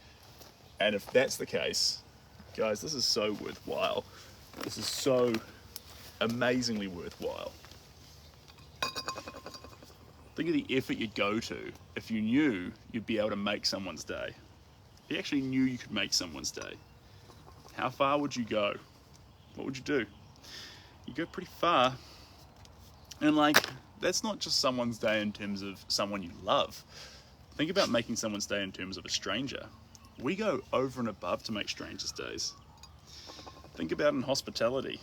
And if that's the case, guys, this is so worthwhile. This is so amazingly worthwhile. Think of the effort you'd go to if you knew you'd be able to make someone's day. If you actually knew you could make someone's day, how far would you go? What would you do? You go pretty far. And like, that's not just someone's day in terms of someone you love. Think about making someone's day in terms of a stranger. We go over and above to make strangers' days. Think about in hospitality.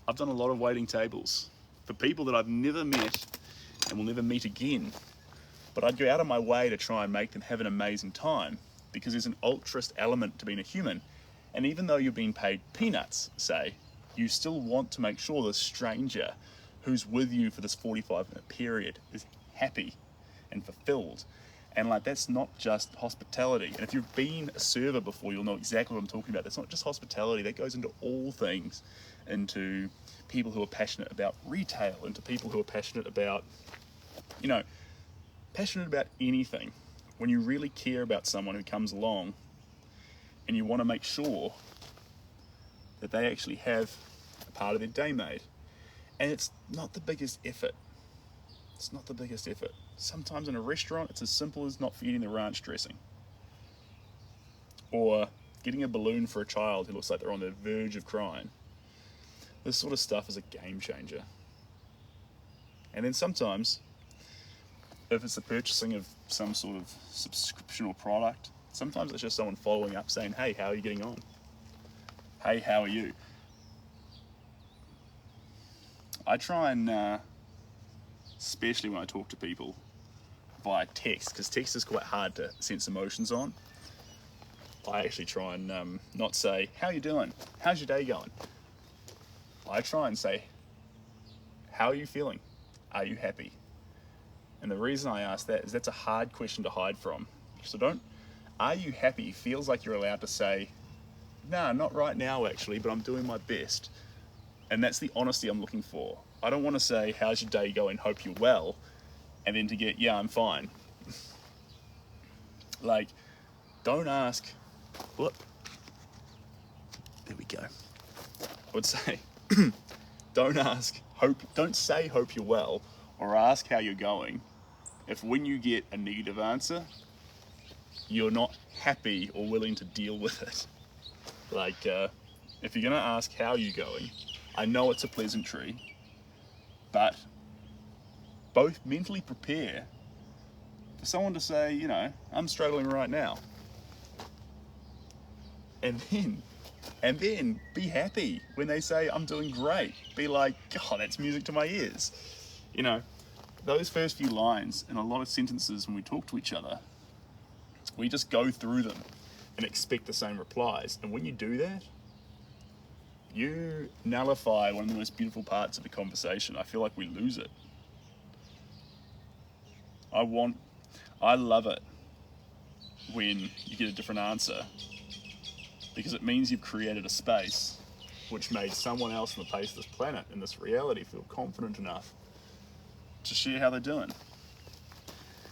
I've done a lot of waiting tables for people that I've never met and will never meet again. But I'd go out of my way to try and make them have an amazing time, because there's an altruist element to being a human. And even though you're being paid peanuts, say, you still want to make sure the stranger who's with you for this 45-minute period is happy and fulfilled. And like, that's not just hospitality. And if you've been a server before, you'll know exactly what I'm talking about. That's not just hospitality. That goes into all things, into people who are passionate about retail, into people who are passionate about, you know, passionate about anything. When you really care about someone who comes along and you want to make sure that they actually have a part of their day made. And it's not the biggest effort. It's not the biggest effort. Sometimes in a restaurant, it's as simple as not feeding the ranch dressing. Or getting a balloon for a child who looks like they're on the verge of crying. This sort of stuff is a game changer. And then sometimes, if it's the purchasing of some sort of subscription or product, Sometimes it's just someone following up saying, hey, how are you getting on? Hey, how are you? I try and, especially when I talk to people via text, because text is quite hard to sense emotions on. I actually try and not say, how you doing? How's your day going? I try and say, how are you feeling? Are you happy? And the reason I ask that is that's a hard question to hide from. So are you happy feels like you're allowed to say, nah, not right now actually, but I'm doing my best. And that's the honesty I'm looking for. I don't want to say, how's your day going? Hope you're well. And then to get, yeah, I'm fine. Like, don't ask, whoop. There we go. I would say, don't say hope you're well or ask how you're going if when you get a negative answer, you're not happy or willing to deal with it. Like, if you're gonna ask how you're going, I know it's a pleasantry, but both mentally prepare for someone to say, you know, I'm struggling right now. And then be happy when they say, I'm doing great. Be like, God, that's music to my ears. You know, those first few lines in a lot of sentences when we talk to each other, we just go through them and expect the same replies. And when you do that, you nullify one of the most beautiful parts of the conversation. I feel like we lose it. I love it when you get a different answer, because it means you've created a space which made someone else on the face of this planet, in this reality, feel confident enough to share how they're doing.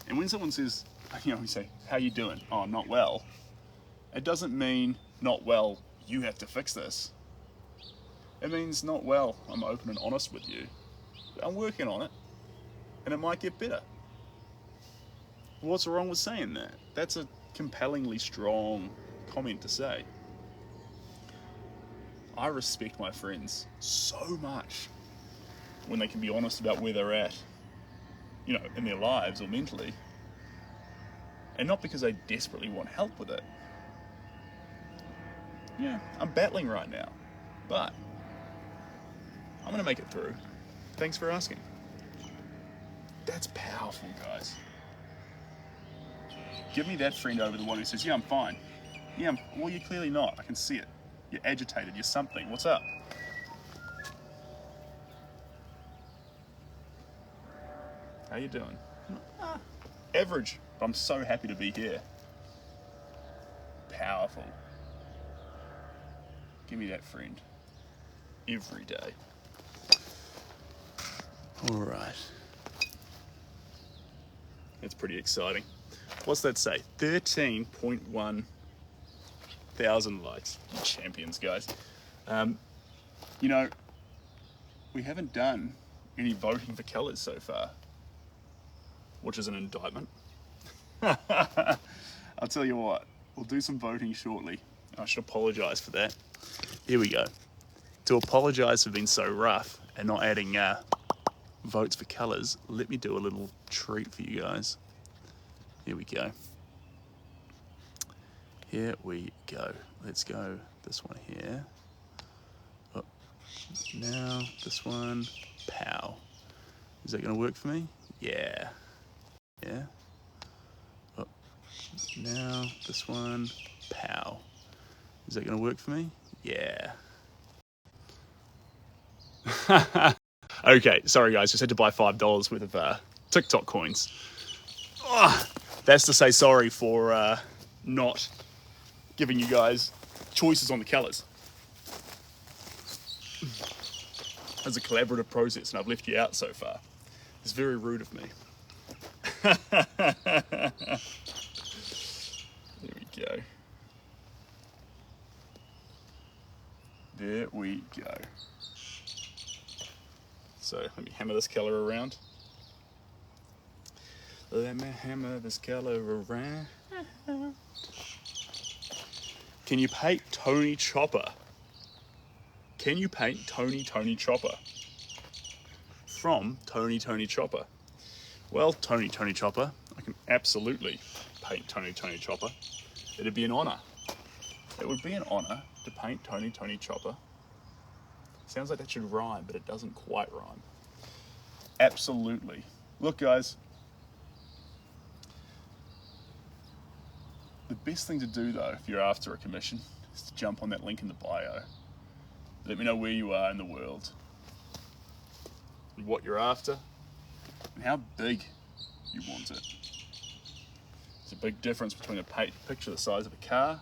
And when someone says, you know, we say, how you doing? Oh, not well. It doesn't mean not well, you have to fix this. It means not well, I'm open and honest with you. I'm working on it, and it might get better. What's wrong with saying that? That's a compellingly strong comment to say. I respect my friends so much when they can be honest about where they're at, you know, in their lives or mentally. And not because they desperately want help with it. Yeah, I'm battling right now, but I'm gonna make it through. Thanks for asking. That's powerful, guys. Give me that friend over the one who says, yeah, I'm fine. Yeah, well, you're clearly not. I can see it. You're agitated. You're something. What's up? How you doing? Average. But I'm so happy to be here. Powerful. Give me that friend. Every day. All right. That's pretty exciting. What's that say? 13.1 thousand likes. Champions, guys. You know, we haven't done any voting for colours so far, which is an indictment. I'll tell you what, we'll do some voting shortly. I should apologise for that. Here we go. To apologise for being so rough and not adding votes for colours, let me do a little treat for you guys. Here we go. Here we go. Let's go this one here. Oh, now this one. Pow. Is that going to work for me? Yeah. Yeah. Oh, now this one. Pow. Is that going to work for me? Yeah. Okay, sorry guys, just had to buy $5 worth of TikTok coins. Oh, that's to say sorry for not giving you guys choices on the colours. It's a collaborative process and I've left you out so far. It's very rude of me. There we go. There we go. So let me hammer this colour around. Let me hammer this colour around. Can you paint Tony Chopper? Can you paint Tony Chopper? From Tony Chopper. Well, Tony Chopper, I can absolutely paint Tony Chopper. It'd be an honour. It would be an honour to paint Tony Chopper. Sounds like that should rhyme, but it doesn't quite rhyme. Absolutely. Look, guys. The best thing to do, though, if you're after a commission, is to jump on that link in the bio. Let me know where you are in the world, and what you're after, and how big you want it. There's a big difference between a picture the size of a car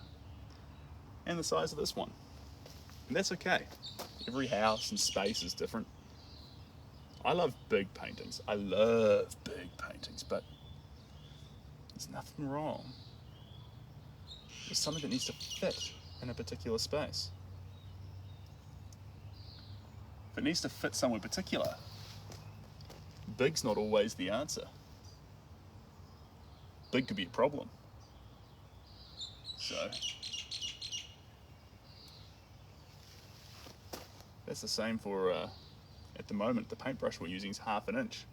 and the size of this one. And that's okay. Every house and space is different. I love big paintings. I love big paintings, but there's nothing wrong. There's something that needs to fit in a particular space. If it needs to fit somewhere particular, big's not always the answer. Big could be a problem. So that's the same for, at the moment, the paintbrush we're using is 1/2 inch.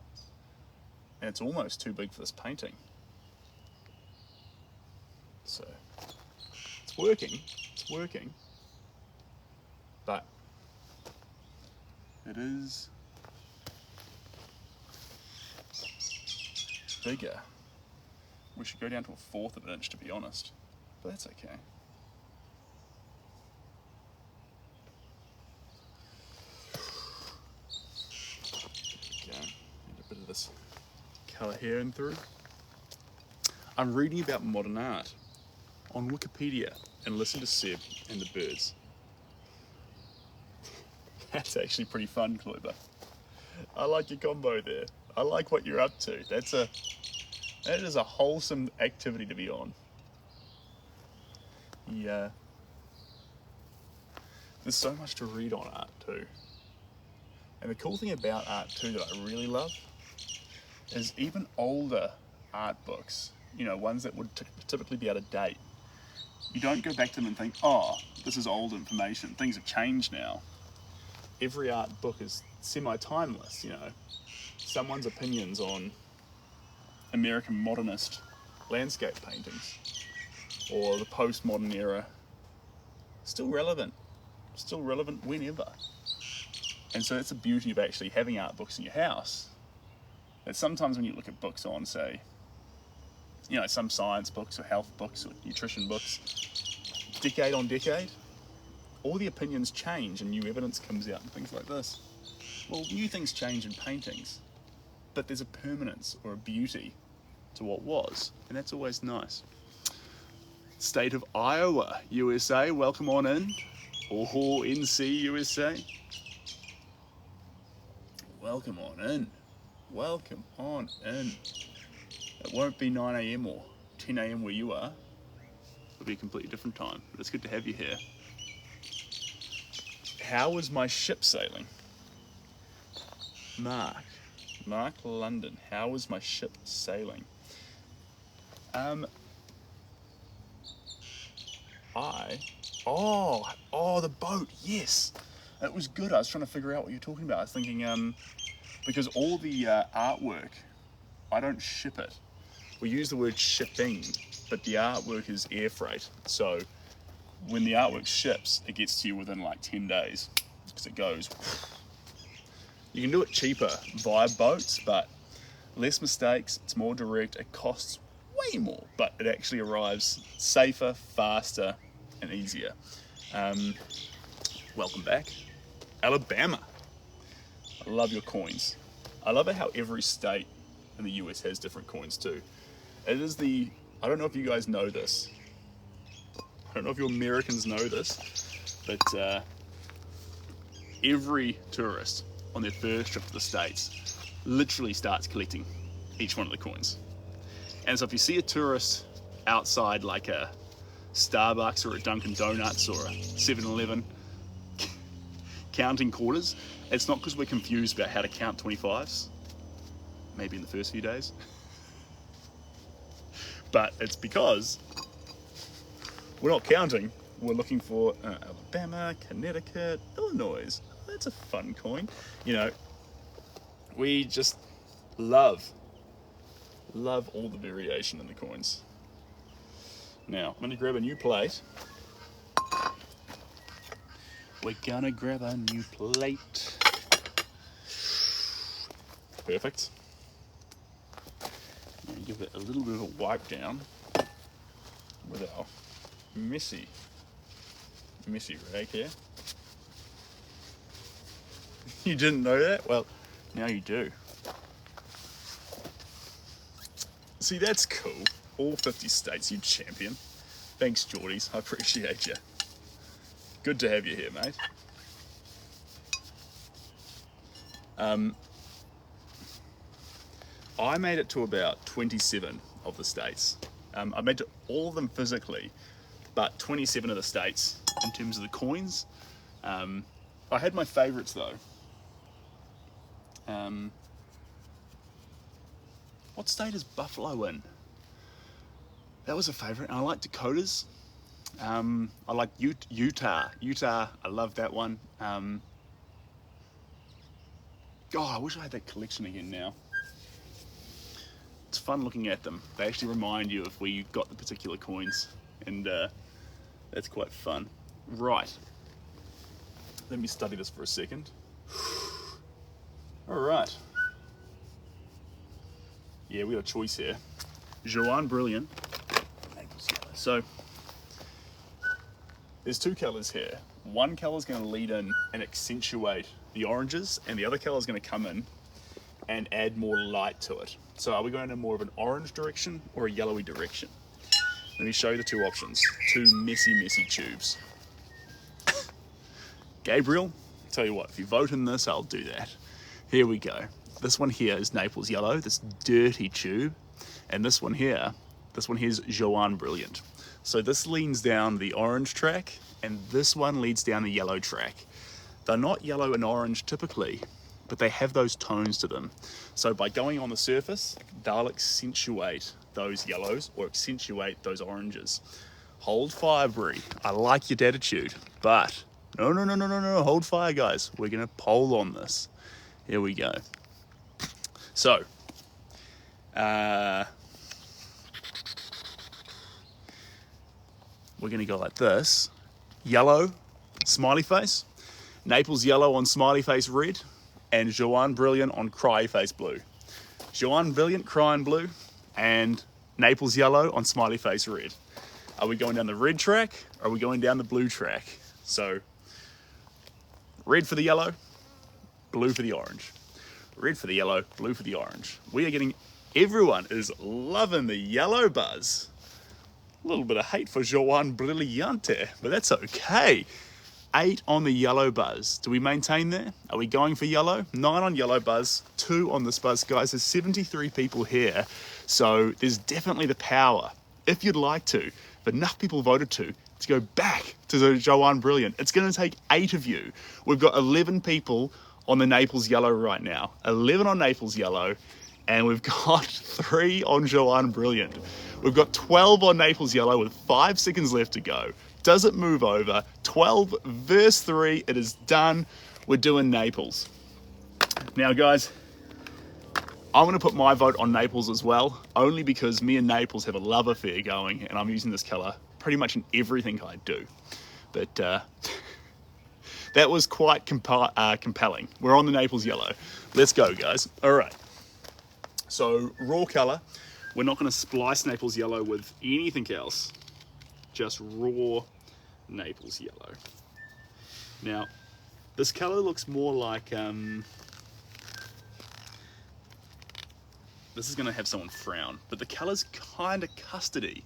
And it's almost too big for this painting. So it's working, but it is bigger. We should go down to 1/4 of an inch, to be honest, but that's okay. There we go. Need a bit of this colour here and through. I'm reading about modern art on Wikipedia and listen to Seb and the birds. That's actually pretty fun, Kloiber. I like your combo there. I like what you're up to. That is a wholesome activity to be on. Yeah. There's so much to read on art too. And the cool thing about art too that I really love is even older art books, you know, ones that would typically be out of date. You don't go back to them and think, oh, this is old information. Things have changed now. Every art book is semi-timeless, you know. Someone's opinions on American modernist landscape paintings or the postmodern era, still relevant whenever. And so that's the beauty of actually having art books in your house. That sometimes when you look at books on, say, you know, some science books or health books or nutrition books, decade on decade, all the opinions change and new evidence comes out and things like this. Well, new things change in paintings, but there's a permanence or a beauty to what was, and that's always nice. State of Iowa, USA, welcome on in. Oh, NC, USA. Welcome on in. Welcome on in. It won't be 9 a.m. or 10 a.m. where you are. It'll be a completely different time, but it's good to have you here. How was my ship sailing? Mark London, how was my ship sailing? The boat, yes. It was good. I was trying to figure out what you're talking about. I was thinking, because all the artwork, I don't ship it. We use the word shipping, but the artwork is air freight. So when the artwork ships, it gets to you within like 10 days, because it goes. You can do it cheaper via boats, but less mistakes, it's more direct, it costs way more, but it actually arrives safer, faster, and easier. Welcome back. Alabama. I love your coins. I love it how every state in the US has different coins too. It is I don't know if you guys know this. I don't know if you Americans know this, but every tourist on their first trip to the States literally starts collecting each one of the coins. And so if you see a tourist outside like a Starbucks or a Dunkin' Donuts or a 7-Eleven counting quarters, it's not because we're confused about how to count 25s, maybe in the first few days, but it's because we're not counting, we're looking for Alabama, Connecticut, Illinois. That's a fun coin. You know, we just love all the variation in the coins. Now, I'm gonna grab a new plate. We're gonna grab a new plate. Perfect. And give it a little bit of a wipe down with our messy rag here. You didn't know that? Well, now you do. See, that's cool. All 50 states, you champion. Thanks, Geordies. I appreciate you. Good to have you here, mate. I made it to about 27 of the states. I made to all of them physically, but 27 of the states in terms of the coins. I had my favorites though. What state is Buffalo in? That was a favorite. And I like Dakotas. I like Utah. I love that one. God, I wish I had that collection again now. It's fun looking at them. They actually remind you of where you got the particular coins, and that's quite fun. Right. Let me study this for a second. All right. Yeah, we got a choice here. Joanne Brilliant. So there's two colors here. One color is going to lead in and accentuate the oranges, and the other color is going to come in and add more light to it. So are we going in more of an orange direction or a yellowy direction? Let me show you the two options. Two messy tubes. Gabriel, tell you what, if you vote in this, I'll do that. Here we go. This one here is Naples Yellow, this dirty tube. And this one here is Joanne Brilliant. So this leans down the orange track, and this one leads down the yellow track. They're not yellow and orange typically, but they have those tones to them. So by going on the surface, they'll accentuate those yellows or accentuate those oranges. Hold fire, Brie. I like your attitude, but no, hold fire, guys. We're gonna poll on this. Here we go. So, we're gonna go like this. Yellow, smiley face. Naples Yellow on smiley face red. And Joanne Brilliant on cry face blue. Joanne Brilliant crying blue, and Naples Yellow on smiley face red. Are we going down the red track, or are we going down the blue track? So, red for the yellow, blue for the orange. Red for the yellow, blue for the orange. We are getting, everyone is loving the yellow buzz. A little bit of hate for Joanne Brilliante, but that's okay. 8 on the yellow buzz. Do we maintain there? Are we going for yellow? 9 on yellow buzz, 2 on this buzz. Guys, there's 73 people here, so there's definitely the power, if you'd like to, if enough people voted to go back to the Joanne Brilliant. It's gonna take 8 of you. We've got 11 people on the Naples Yellow right now. 11 on Naples Yellow, and we've got 3 on Joanne Brilliant. We've got 12 on Naples Yellow with 5 seconds left to go. Does it move over? 12 verse 3, it is done. We're doing Naples. Now guys, I'm gonna put my vote on Naples as well, only because me and Naples have a love affair going, and I'm using this color pretty much in everything I do. But that was quite compelling. We're on the Naples Yellow. Let's go, guys. All right. So raw color, we're not gonna splice Naples Yellow with anything else, just raw Naples Yellow. Now, this color looks more like, this is gonna have someone frown, but the color's kind of custardy.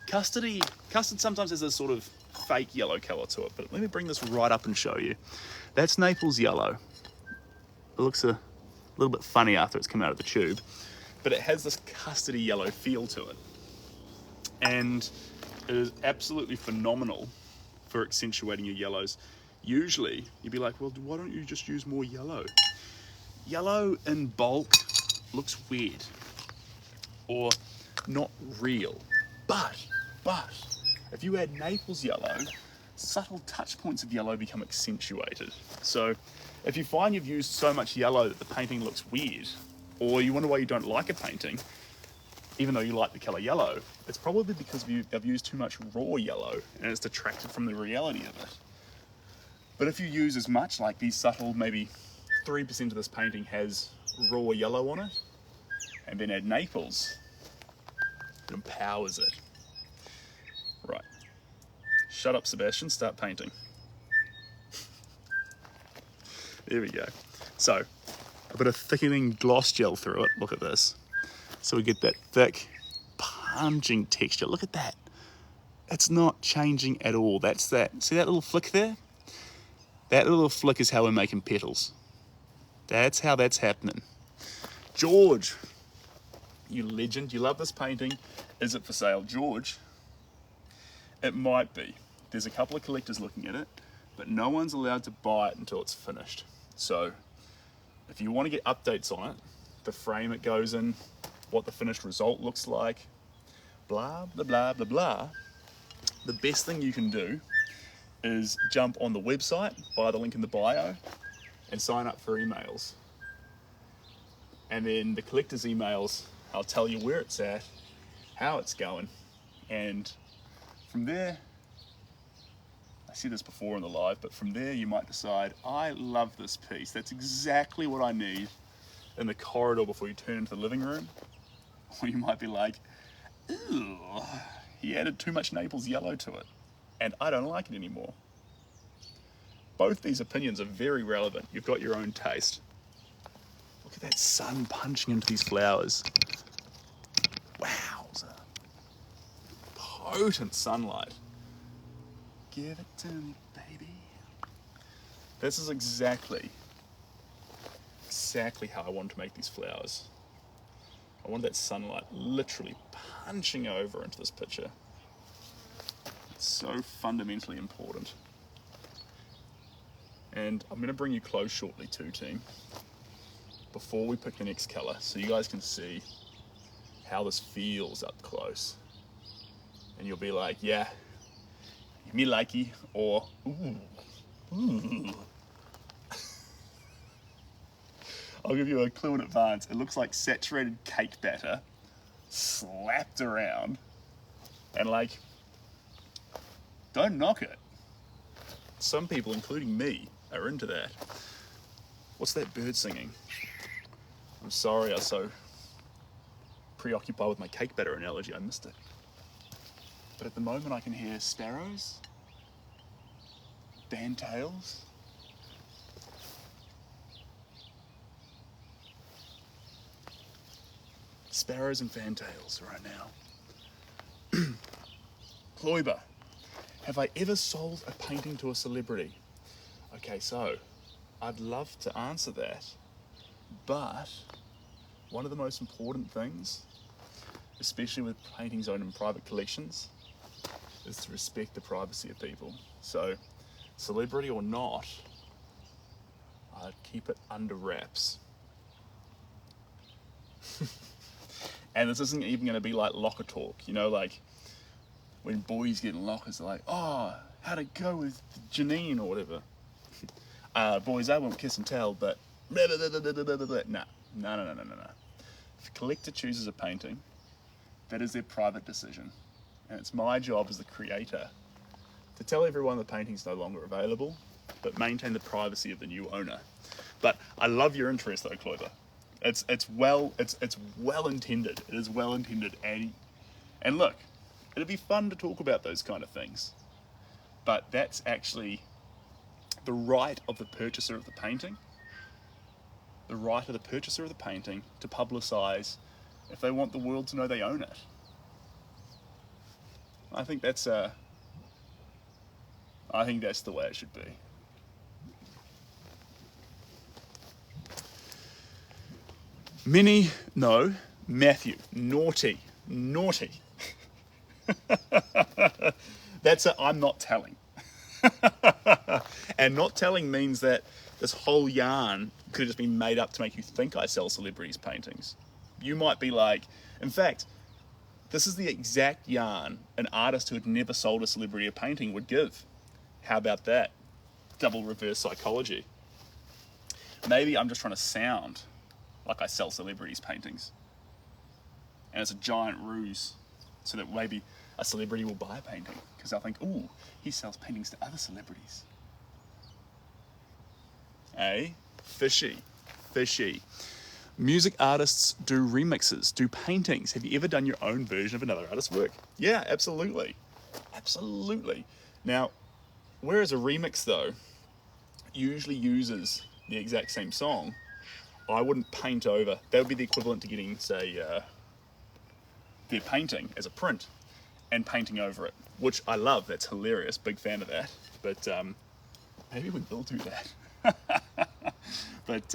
Custard sometimes has a sort of fake yellow color to it, but let me bring this right up and show you. That's Naples Yellow. It looks a little bit funny after it's come out of the tube, but it has this custardy yellow feel to it. And it is absolutely phenomenal for accentuating your yellows. Usually, you'd be like, well, why don't you just use more yellow? Yellow in bulk looks weird or not real. But if you add Naples Yellow, subtle touch points of yellow become accentuated. So if you find you've used so much yellow that the painting looks weird, or you wonder why you don't like a painting, even though you like the color yellow, it's probably because I've used too much raw yellow and it's detracted from the reality of it. But if you use as much, like these subtle, maybe 3% of this painting has raw yellow on it, and then add Naples, it empowers it. Right. Shut up, Sebastian, start painting. There we go. So, a bit of thickening gloss gel through it, look at this. So we get that thick, punching texture. Look at that. It's not changing at all. That's that. See that little flick there? That little flick is how we're making petals. That's how that's happening. George, you legend, you love this painting. Is it for sale? George, it might be. There's a couple of collectors looking at it, but no one's allowed to buy it until it's finished. So if you want to get updates on it, the frame it goes in, what the finished result looks like, blah, blah, blah, blah, blah, the best thing you can do is jump on the website via the link in the bio and sign up for emails. And then the collector's emails, I'll tell you where it's at, how it's going, and from there, I see this before in the live, but from there you might decide, I love this piece. That's exactly what I need in the corridor before you turn into the living room. Or you might be like, ew, he added too much Naples yellow to it, and I don't like it anymore. Both these opinions are very relevant. You've got your own taste. Look at that sun punching into these flowers. Wowza. Potent sunlight. Give it to me, baby. This is exactly how I want to make these flowers. I want that sunlight literally punching over into this picture. It's so fundamentally important. And I'm going to bring you close shortly too, team, before we pick the next colour, so you guys can see how this feels up close. And you'll be like, yeah, me likey, or ooh, ooh. I'll give you a clue in advance. It looks like saturated cake batter slapped around, and like, don't knock it. Some people, including me, are into that. What's that bird singing? I'm sorry, I was so preoccupied with my cake batter analogy, I missed it. But at the moment I can hear sparrows, fantails, sparrows and fantails right now. Kloiber, have I ever sold a painting to a celebrity? Okay, so I'd love to answer that, but one of the most important things, especially with paintings owned in private collections, is to respect the privacy of people. So, celebrity or not, I'd keep it under wraps. And this isn't even going to be like locker talk, you know, like when boys get in lockers, they're like, oh, how'd it go with Janine or whatever? Boys, I won't kiss and tell, but blah, blah, blah, blah, blah, blah, blah. No. If a collector chooses a painting, that is their private decision. And it's my job as the creator to tell everyone the painting's no longer available, but maintain the privacy of the new owner. But I love your interest though, Kloiber. It's well intended. It is well intended, and look, it'd be fun to talk about those kind of things. But that's actually the right of the purchaser of the painting. The right of the purchaser of the painting to publicise if they want the world to know they own it. I think that's the way it should be. Matthew, naughty. That's I'm not telling. And not telling means that this whole yarn could have just been made up to make you think I sell celebrities' paintings. You might be like, in fact, this is the exact yarn an artist who had never sold a celebrity a painting would give. How about that? Double reverse psychology. Maybe I'm just trying to sound like I sell celebrities' paintings. and it's a giant ruse so that maybe a celebrity will buy a painting because they'll think, ooh, he sells paintings to other celebrities. Fishy. Music artists do remixes, do paintings. Have you ever done your own version of another artist's work? Yeah, absolutely. Now, whereas a remix though usually uses the exact same song, I wouldn't paint over. That would be the equivalent to getting, say, their painting as a print and painting over it, which I love. That's hilarious. Big fan of that. But maybe we will do that. But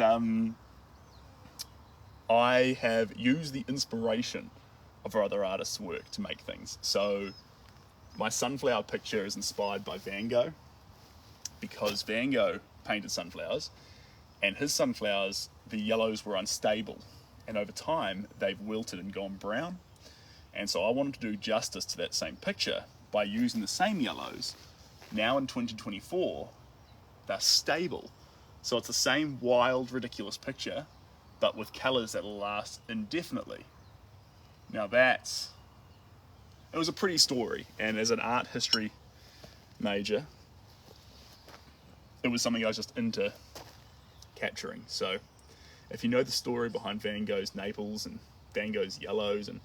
I have used the inspiration of other artists' work to make things. So my sunflower picture is inspired by Van Gogh because Van Gogh painted sunflowers, and his sunflowers, the yellows were unstable, and over time they've wilted and gone brown. And so I wanted to do justice to that same picture by using the same yellows. Now in 2024, they're stable. So it's the same wild, ridiculous picture, but with colours that will last indefinitely. Now it was a pretty story, and as an art history major, it was something I was just into capturing. So if you know the story behind Van Gogh's Naples and Van Gogh's yellows and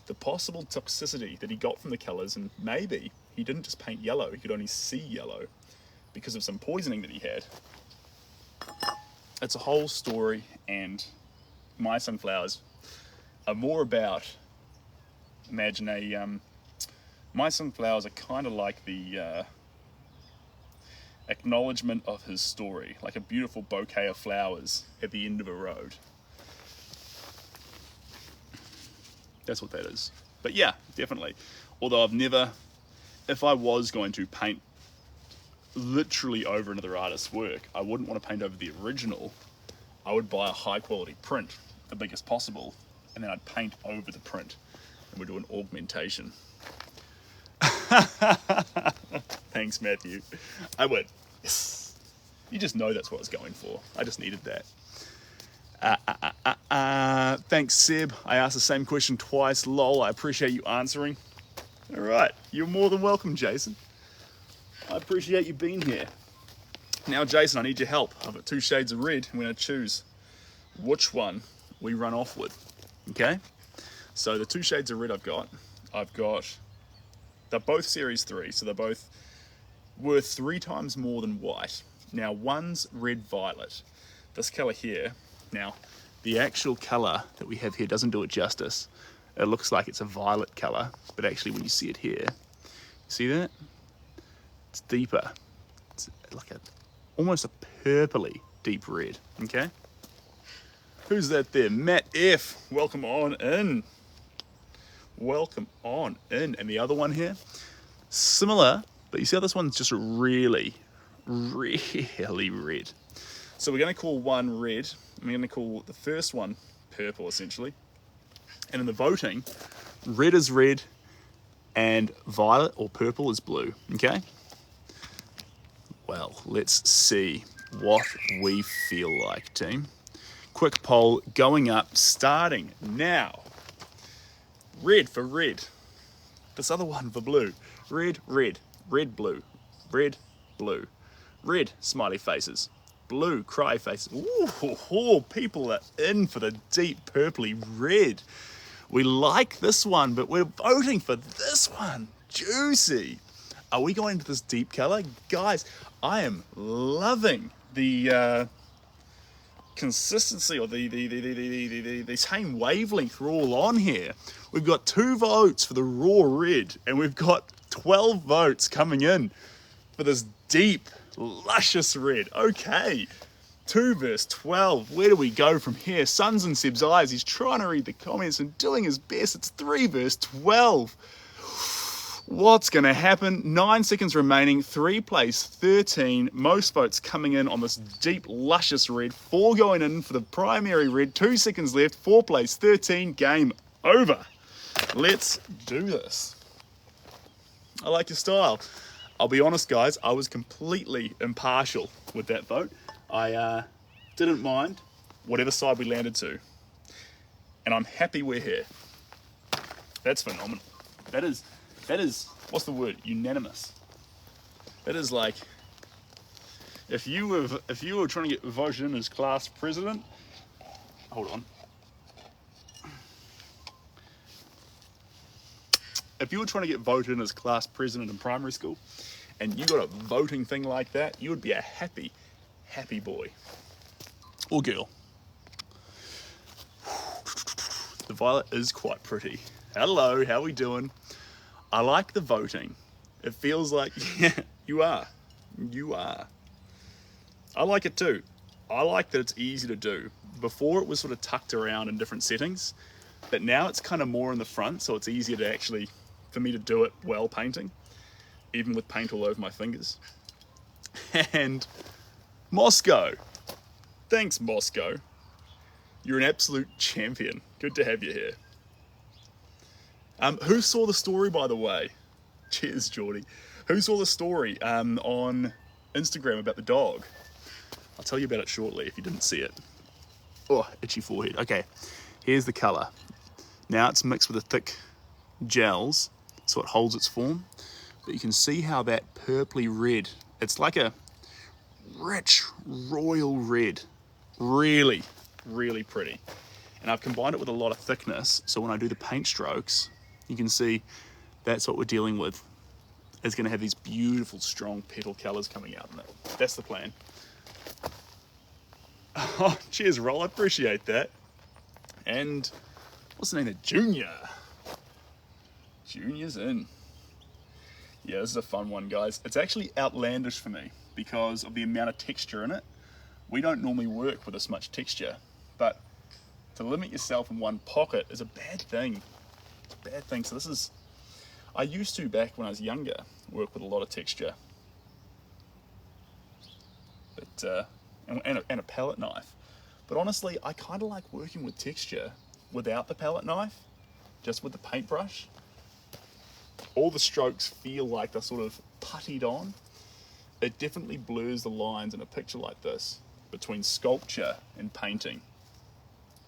the possible toxicity that he got from the colours, and maybe he didn't just paint yellow, he could only see yellow because of some poisoning that he had. It's a whole story, and my sunflowers are more about, my sunflowers are kind of like the acknowledgement of his story, like a beautiful bouquet of flowers at the end of a road. That's what that is. But yeah, definitely. Although if I was going to paint literally over another artist's work, I wouldn't want to paint over the original. I would buy a high quality print, the biggest possible, and then I'd paint over the print and we'd do an augmentation. Thanks, Matthew. I would. Yes. You just know that's what I was going for. I just needed that. Thanks, Seb. I asked the same question twice. Lol, I appreciate you answering. All right, you're more than welcome, Jason. I appreciate you being here. Now, Jason, I need your help. I've got 2 shades of red. I'm going to choose which one we run off with. Okay? So the 2 shades of red I've got, they're both series 3, so they're both worth 3 times more than white. Now, one's red violet. This color here, now, the actual color that we have here doesn't do it justice. It looks like it's a violet color, but actually when you see it here, see that? It's deeper. It's like almost a purpley deep red, okay? Who's that there? Matt F. Welcome on in. Welcome on in. And the other one here, similar, but you see how this one's just really, really red. So we're going to call one red. I'm going to call the first one purple, essentially. And in the voting, red is red and violet or purple is blue, okay? Well, let's see what we feel like, team. Quick poll going up, starting now. Red for red. This other one for blue. Red, red, red, blue, red, blue, red, smiley faces, blue, cry faces. Ooh, people are in for the deep purpley red. We like this one, but we're voting for this one. Juicy. Are we going into this deep color? Guys, I am loving the consistency or the same wavelength we're all on here. We've got 2 votes for the raw red, and we've got 12 votes coming in for this deep, luscious red. Okay, 2 versus 12. Where do we go from here? Sun's in Seb's eyes. He's trying to read the comments and doing his best. It's 3 versus 12. What's going to happen? 9 seconds remaining. 3 plays 13. Most votes coming in on this deep, luscious red. 4 going in for the primary red. 2 seconds left. 4 plays 13. Game over. Let's do this. I like your style. I'll be honest, guys. I was completely impartial with that vote. I didn't mind whatever side we landed to. And I'm happy we're here. That's phenomenal. That is, what's the word? Unanimous. That is like, if you were trying to get voted in as class president, hold on. If you were trying to get voted in as class president in primary school, and you got a voting thing like that, you would be a happy, happy boy. Or girl. The violet is quite pretty. Hello, how we doing? I like the voting. It feels like, yeah, you are. You are. I like it too. I like that it's easy to do. Before it was sort of tucked around in different settings, but now it's kind of more in the front, so it's easier to actually, for me to do it while painting, even with paint all over my fingers. And Moscow. Thanks, Moscow. You're an absolute champion. Good to have you here. Who saw the story, by the way? Cheers, Geordie. Who saw the story on Instagram about the dog? I'll tell you about it shortly if you didn't see it. Oh, itchy forehead. Okay, here's the colour. Now it's mixed with the thick gels, so it holds its form. But you can see how that purpley red, it's like a rich royal red. Really, really pretty. And I've combined it with a lot of thickness, so when I do the paint strokes, you can see that's what we're dealing with. It's going to have these beautiful, strong petal colours coming out in it. That's the plan. Oh, cheers, Roll. I appreciate that. And what's the name of Junior? Junior's in. Yeah, this is a fun one, guys. It's actually outlandish for me because of the amount of texture in it. We don't normally work with this much texture, but to limit yourself in one pocket is a bad thing. It's a bad thing. So this is, I used to, back when I was younger, work with a lot of texture. But, and a palette knife. But honestly, I kind of like working with texture without the palette knife, just with the paintbrush. All the strokes feel like they're sort of puttied on. It definitely blurs the lines in a picture like this between sculpture and painting.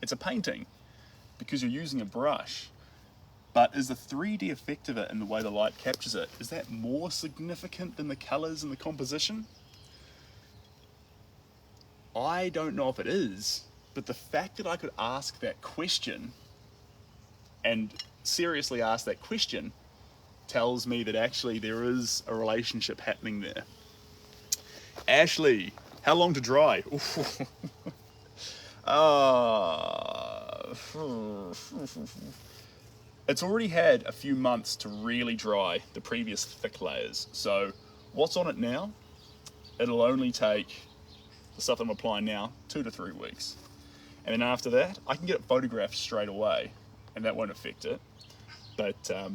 It's a painting because you're using a brush, but is the 3D effect of it and the way the light captures it, is that more significant than the colors and the composition? I don't know if it is, but the fact that I could ask that question and seriously ask that question tells me that actually there is a relationship happening there. Ashley, how long to dry? It's already had a few months to really dry the previous thick layers. So what's on it now? It'll only take the stuff that I'm applying now 2 to 3 weeks. And then after that, I can get it photographed straight away and that won't affect it. But to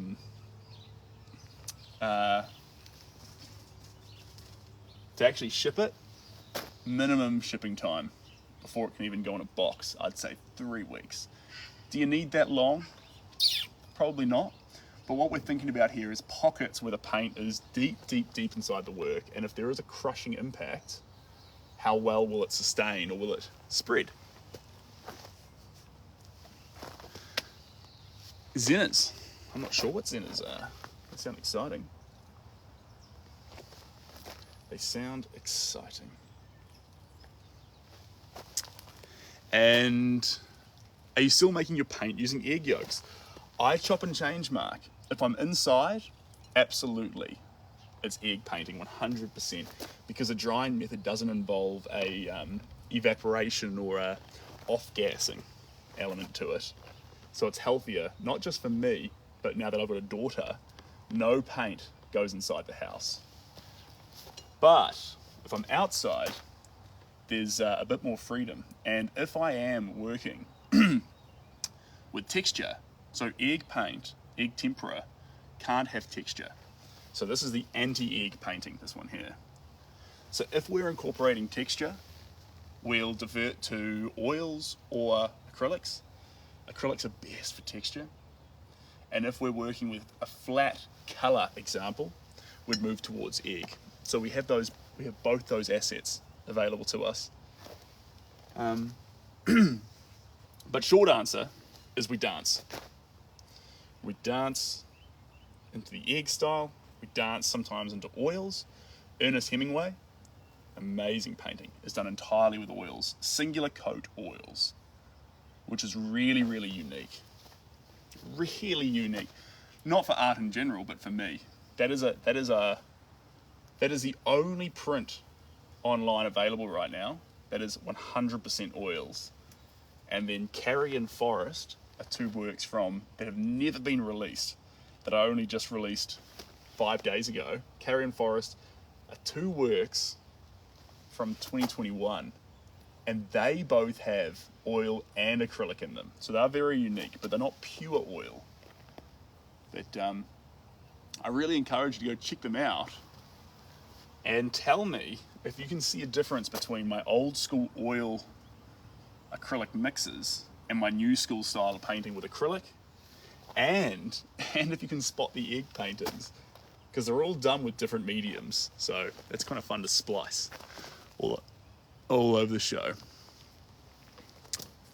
actually ship it, minimum shipping time before it can even go in a box, I'd say 3 weeks. Do you need that long? Probably not. But what we're thinking about here is pockets where the paint is deep, deep, deep inside the work. And if there is a crushing impact, how well will it sustain or will it spread? Zeniths. I'm not sure what Zeniths are. They sound exciting. They sound exciting. And are you still making your paint using egg yolks? I chop and change, Mark. If I'm inside, absolutely. It's egg painting, 100%, because the drying method doesn't involve a evaporation or a off-gassing element to it. So it's healthier, not just for me, but now that I've got a daughter, no paint goes inside the house. But if I'm outside, there's a bit more freedom. And if I am working with texture, so egg paint, egg tempera, can't have texture. So this is the anti-egg painting, this one here. So if we're incorporating texture, we'll divert to oils or acrylics. Acrylics are best for texture. And if we're working with a flat color example, we'd move towards egg. So we have both those assets available to us. But short answer is we dance. We dance into the egg style. We dance sometimes into oils. Ernest Hemingway, amazing painting, is done entirely with oils, singular coat oils, which is really, really unique. Really unique. Not for art in general, but for me. That is the only print online available right now that is 100% oils. And then Carrie and Forest are two works from that have never been released, that I only just released 5 days ago. Carrie and Forest are two works from 2021, and they both have oil and acrylic in them. So they're very unique, but they're not pure oil. But I really encourage you to go check them out and tell me if you can see a difference between my old school oil acrylic mixes and my new school style of painting with acrylic, and if you can spot the egg paintings, because they're all done with different mediums, so it's kind of fun to splice all over the show.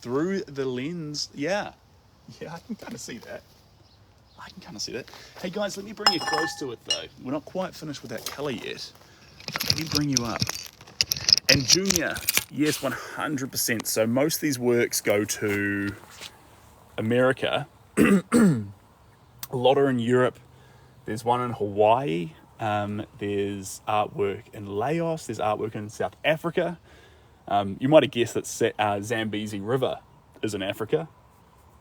Through the lens, yeah, I can kind of see that. Hey guys, let me bring you close to it though. We're not quite finished with that colour yet. Let me bring you up. And Junior, yes, 100%. So most of these works go to America. A lot are in Europe. There's one in Hawaii. There's artwork in Laos. There's artwork in South Africa. You might have guessed that Zambezi River is in Africa.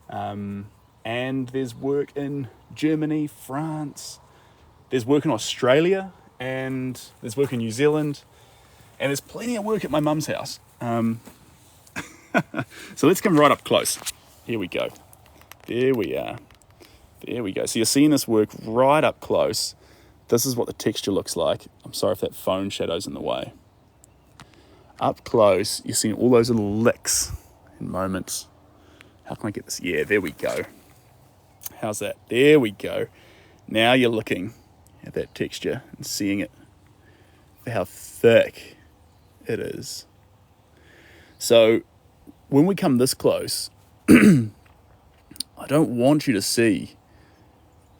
And there's work in Germany, France. There's work in Australia. And there's work in New Zealand. And there's plenty of work at my mum's house. So let's come right up close. Here we go. There we are. There we go. So you're seeing this work right up close. This is what the texture looks like. I'm sorry if that phone shadow's in the way. Up close, you're seeing all those little licks and moments. How can I get this? Yeah, there we go. How's that? There we go. Now you're looking at that texture and seeing it for how thick it is. So when we come this close, I don't want you to see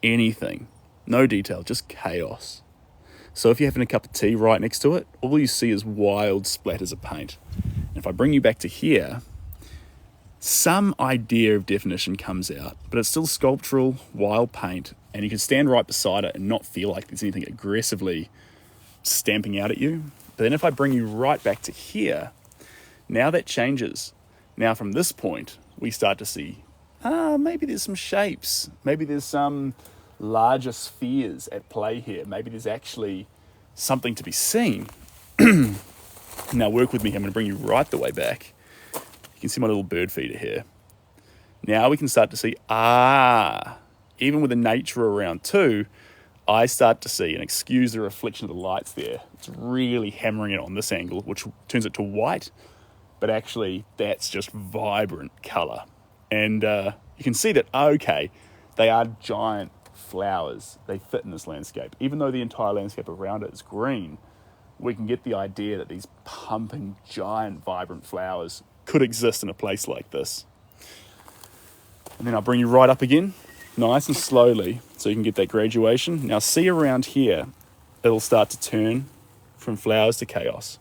anything. No detail, just chaos. So if you're having a cup of tea right next to it, all you see is wild splatters of paint. And if I bring you back to here, some idea of definition comes out, but it's still sculptural, wild paint, and you can stand right beside it and not feel like there's anything aggressively stamping out at you. But then if I bring you right back to here, now that changes. Now from this point, we start to see, maybe there's some shapes. Maybe there's some larger spheres at play here. Maybe there's actually something to be seen. Now work with me. I'm going to bring you right the way back. You can see my little bird feeder here. Now we can start to see, even with the nature around too, I start to see, and excuse the reflection of the lights there, it's really hammering it on this angle, which turns it to white, but actually that's just vibrant colour. And you can see that, okay, they are giant flowers. They fit in this landscape. Even though the entire landscape around it is green, we can get the idea that these pumping, giant, vibrant flowers could exist in a place like this. And then I'll bring you right up again, nice and slowly, so you can get that graduation. Now see around here, it'll start to turn from flowers to chaos.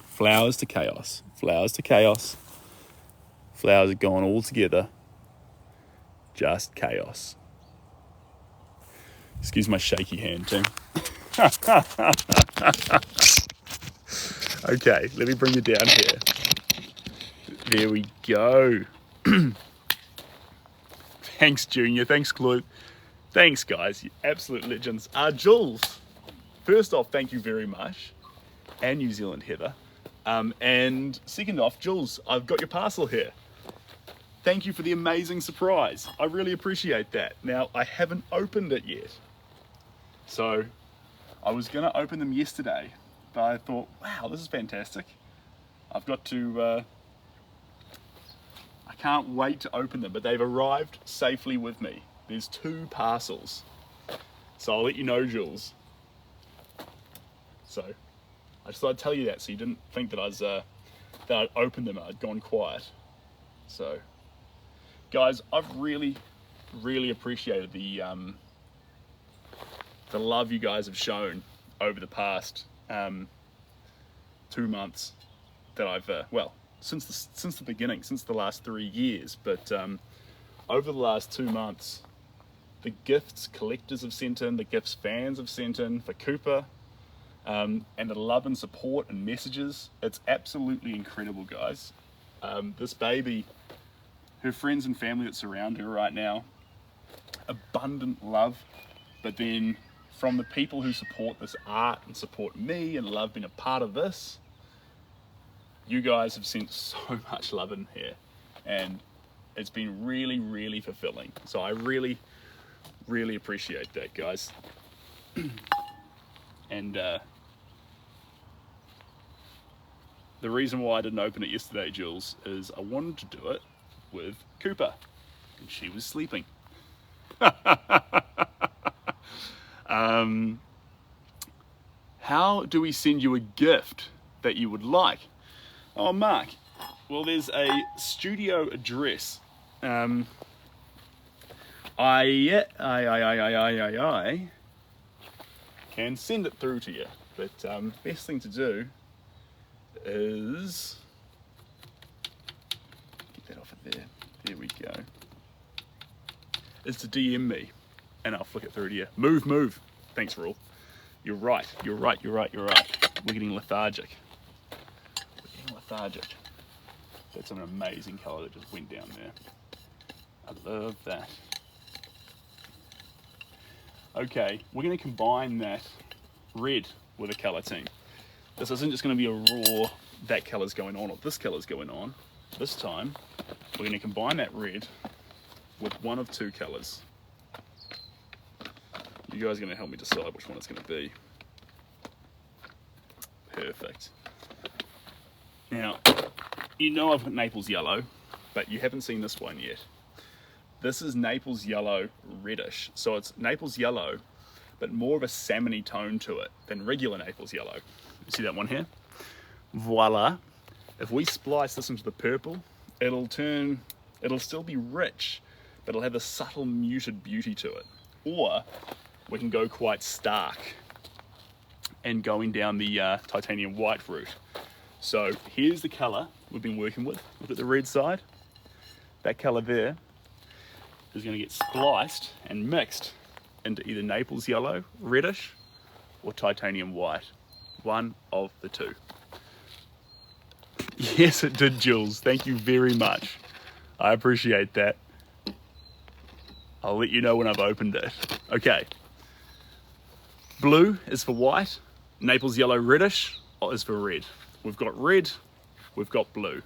Flowers to chaos. Flowers to chaos. Flowers are gone all together. Just chaos. Excuse my shaky hand, Tim. Okay, let me bring you down here. There we go. Thanks, Junior. Thanks, Clue. Thanks, guys. You absolute legends. Jules, first off, thank you very much. And New Zealand Heather. And second off, Jules, I've got your parcel here. Thank you for the amazing surprise. I really appreciate that. Now, I haven't opened it yet. So, I was going to open them yesterday, but I thought, wow, this is fantastic. I've got to... I can't wait to open them, but they've arrived safely with me. There's 2 parcels. So I'll let you know, Jules. So I just thought I'd tell you that so you didn't think that that I'd opened them and I'd gone quiet. So guys, I've really really appreciated the love you guys have shown over the past 2 months that I've well, since the beginning, since the last 3 years, but over the last 2 months, the gifts collectors have sent in, the gifts fans have sent in for Cooper, and the love and support and messages, it's absolutely incredible, guys. This baby, her friends and family that surround her right now, abundant love, but then from the people who support this art and support me and love being a part of this, you guys have sent so much love in here, and it's been really, really fulfilling. So I really, really appreciate that, guys. And the reason why I didn't open it yesterday, Jules, is I wanted to do it with Cooper, and she was sleeping. How do we send you a gift that you would like? Oh, Mark, well, there's a studio address. I can send it through to you, but best thing to do is get that off of there. There we go. Is to DM me, and I'll flick it through to you. Move. Thanks, Rule. You're right. You're right. We're getting lethargic. That's an amazing colour that just went down there. I love that. Okay, we're going to combine that red with a colour team. This isn't just going to be a raw, that colour's going on, or this colour's going on. This time, we're going to combine that red with one of 2 colours. You guys are going to help me decide which one it's going to be. Perfect. Now, you know I've got Naples yellow, but you haven't seen this one yet. This is Naples yellow reddish. So it's Naples yellow, but more of a salmony tone to it than regular Naples yellow. You see that one here? Voila. If we splice this into the purple, it'll still be rich, but it'll have a subtle muted beauty to it. Or we can go quite stark and going down the titanium white route. So here's the colour we've been working with. Look at the red side. That colour there is going to get spliced and mixed into either Naples yellow, reddish, or titanium white. One of the 2. Yes, it did, Jules. Thank you very much. I appreciate that. I'll let you know when I've opened it. Okay. Blue is for white. Naples yellow reddish is for red. We've got red, we've got blue.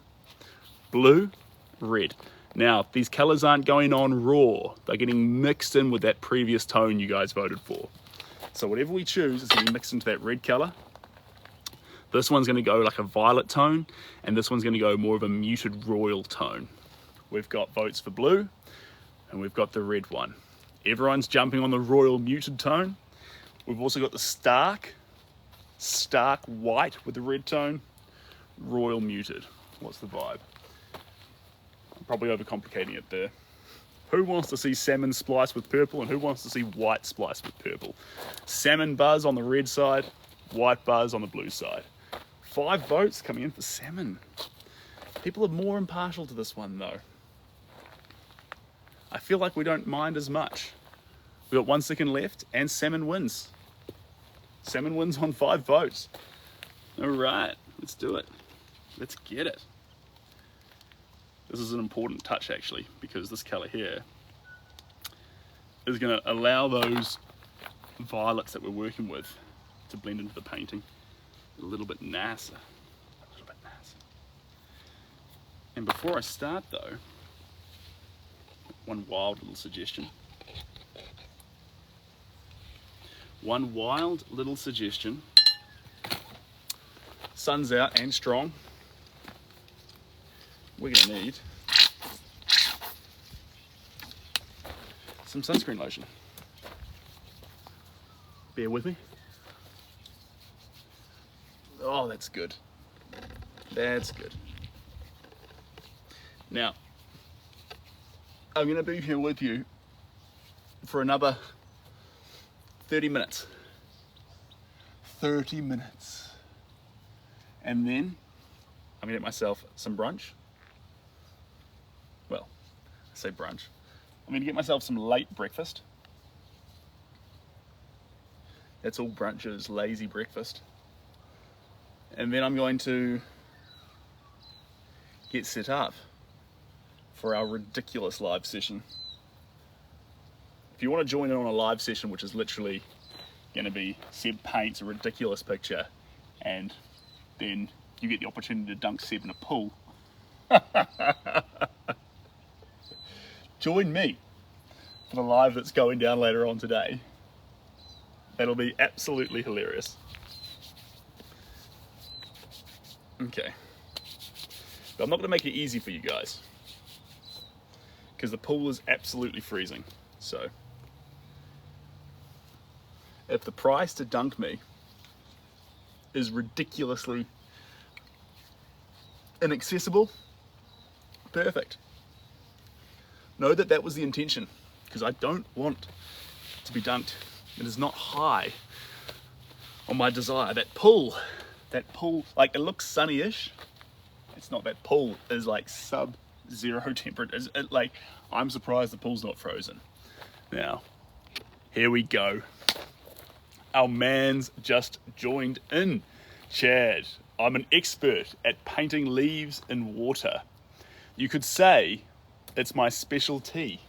Blue, red. Now, these colors aren't going on raw. They're getting mixed in with that previous tone you guys voted for. So whatever we choose is going to be mixed into that red color. This one's going to go like a violet tone, and this one's going to go more of a muted royal tone. We've got votes for blue, and we've got the red one. Everyone's jumping on the royal muted tone. We've also got the stark white with the red tone, royal muted. What's the vibe? I'm probably overcomplicating it there. Who wants to see salmon spliced with purple, and who wants to see white spliced with purple? Salmon buzz on the red side, white buzz on the blue side. 5 votes coming in for salmon. People are more impartial to this one though. I feel like we don't mind as much. We've got 1 second left, and salmon wins. Salmon wins on 5 votes. All right, let's do it. Let's get it. This is an important touch actually, because this color here is going to allow those violets that we're working with to blend into the painting a little bit nicer. And before I start though, one wild little suggestion. Sun's out and strong. We're going to need some sunscreen lotion. Bear with me. Oh, that's good. That's good. Now, I'm going to be here with you for another 30 minutes. 30 minutes. And then I'm gonna get myself some brunch. Well, I say brunch. I'm gonna get myself some late breakfast. That's all brunch is, lazy breakfast. And then I'm going to get set up for our ridiculous live session. If you want to join in on a live session, which is literally going to be Seb paints a ridiculous picture and then you get the opportunity to dunk Seb in a pool. Join me for the live that's going down later on today. That'll be absolutely hilarious. Okay. But I'm not going to make it easy for you guys, because the pool is absolutely freezing. So if the price to dunk me is ridiculously inaccessible, perfect. Know that that was the intention, because I don't want to be dunked. It is not high on my desire. That pool, like, it looks sunny-ish. It's not. That pool is like sub-zero temperature. Like, I'm surprised the pool's not frozen. Now, here we go. Our man's just joined in. Chad, I'm an expert at painting leaves in water. You could say it's my specialty.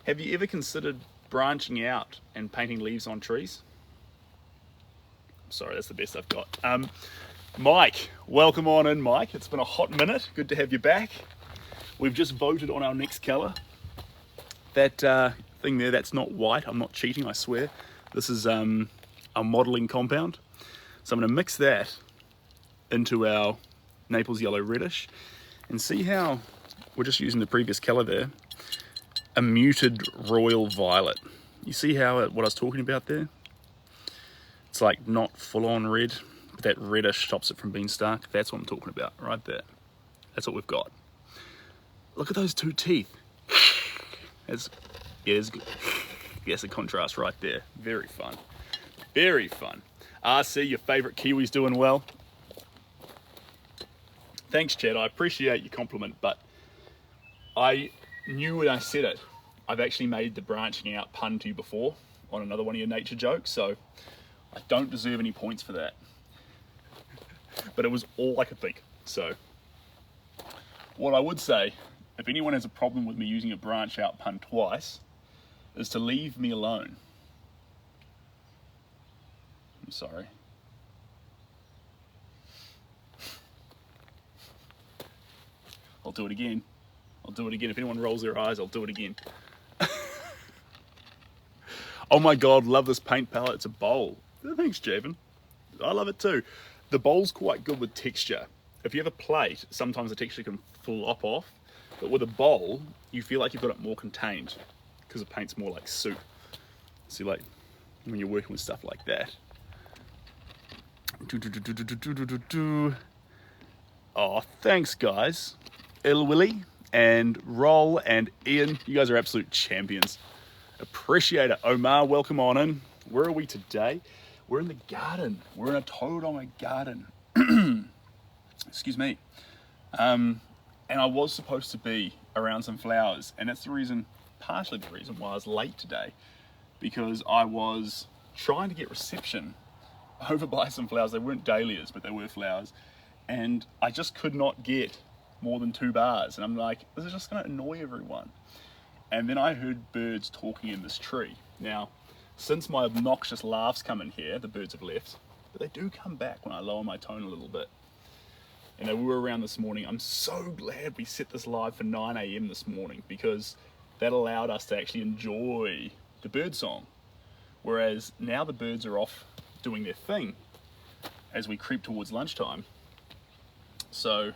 Have you ever considered branching out and painting leaves on trees? Sorry, that's the best I've got. Mike, welcome on in, Mike. It's been a hot minute. Good to have you back. We've just voted on our next colour. That thing there, that's not white. I'm not cheating, I swear. This is a modelling compound. So I'm going to mix that into our Naples yellow reddish and see how, we're just using the previous colour there, a muted royal violet. You see how what I was talking about there? It's like not full-on red, but that reddish stops it from being stark. That's what I'm talking about, right there. That's what we've got. Look at those two teeth. There's a contrast right there. Very fun. Very fun. RC, your favourite Kiwi's doing well. Thanks, Chad. I appreciate your compliment, but I knew when I said it, I've actually made the branching out pun to you before on another one of your nature jokes, so I don't deserve any points for that. But it was all I could think. So what I would say, if anyone has a problem with me using a branch out pun twice, is to leave me alone. I'm sorry. I'll do it again. I'll do it again. If anyone rolls their eyes, I'll do it again. Oh my God, love this paint palette. It's a bowl. Thanks, Javin. I love it too. The bowl's quite good with texture. If you have a plate, sometimes the texture can flop off, but with a bowl, you feel like you've got it more contained because the paint's more like soup. See, like when you're working with stuff like that. Oh, thanks, guys. Il Willy and Roll and Ian, you guys are absolute champions. Appreciate it. Omar, welcome on in. Where are we today? We're in the garden. We're in a Tauranga garden. Excuse me. And I was supposed to be around some flowers, and that's the reason, partially the reason why I was late today, because I was trying to get reception over by some flowers. They weren't dahlias, but they were flowers, and I just could not get more than 2 bars, and I'm like, this is just going to annoy everyone. And then I heard birds talking in this tree. Now, since my obnoxious laughs come in here, the birds have left, but they do come back when I lower my tone a little bit. And they were around this morning. I'm so glad we set this live for 9 AM this morning, because that allowed us to actually enjoy the bird song. Whereas now the birds are off doing their thing as we creep towards lunchtime. So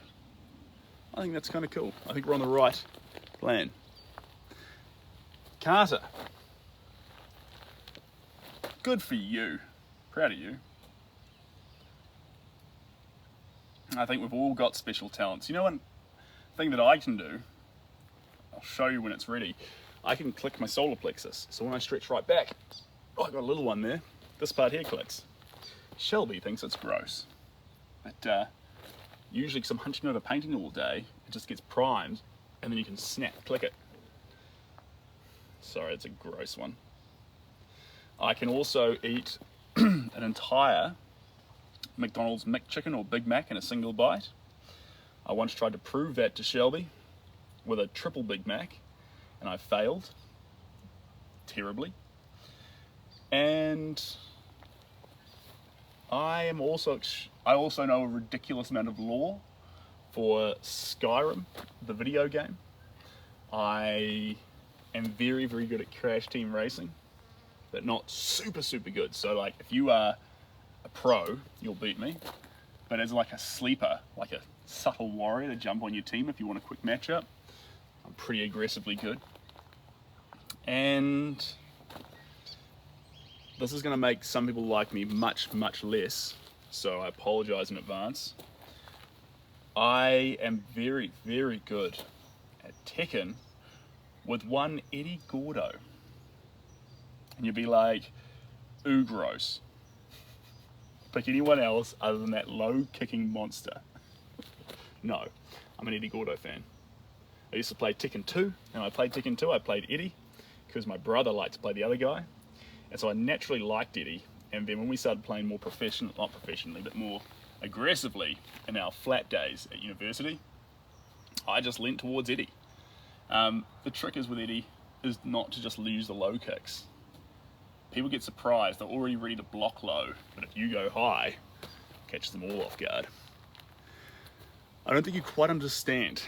I think that's kind of cool. I think we're on the right plan. Carter, good for you. Proud of you. I think we've all got special talents. You know what? thing that I can do, I'll show you when it's ready. I can click my solar plexus. So when I stretch right back, oh, I got a little one there. This part here clicks. Shelby thinks it's gross, but usually because I'm hunching over painting all day, it just gets primed, and then you can click it. Sorry, it's a gross one. I can also eat an entire McDonald's McChicken or Big Mac in a single bite. I once tried to prove that to Shelby with a triple Big Mac, and I failed terribly. And I also know a ridiculous amount of lore for Skyrim, the video game. I am very, very good at Crash Team Racing, but not super, super good. So like, if you are a pro, you'll beat me. But as like a sleeper, like a subtle warrior to jump on your team if you want a quick matchup, I'm pretty aggressively good. And this is going to make some people like me much, much less, so I apologize in advance. I am very, very good at Tekken with one Eddie Gordo. And you'll be like, ooh, gross. Pick anyone else other than that low-kicking monster. No, I'm an Eddie Gordo fan. I used to play Tekken 2, and I played Tekken 2, I played Eddie, because my brother liked to play the other guy. And so I naturally liked Eddie, and then when we started playing more not professionally, but more aggressively in our flat days at university, I just leant towards Eddie. The trick is with Eddie is not to just use the low kicks. People get surprised, they're already ready to block low, but if you go high, it catches them all off guard. I don't think you quite understand.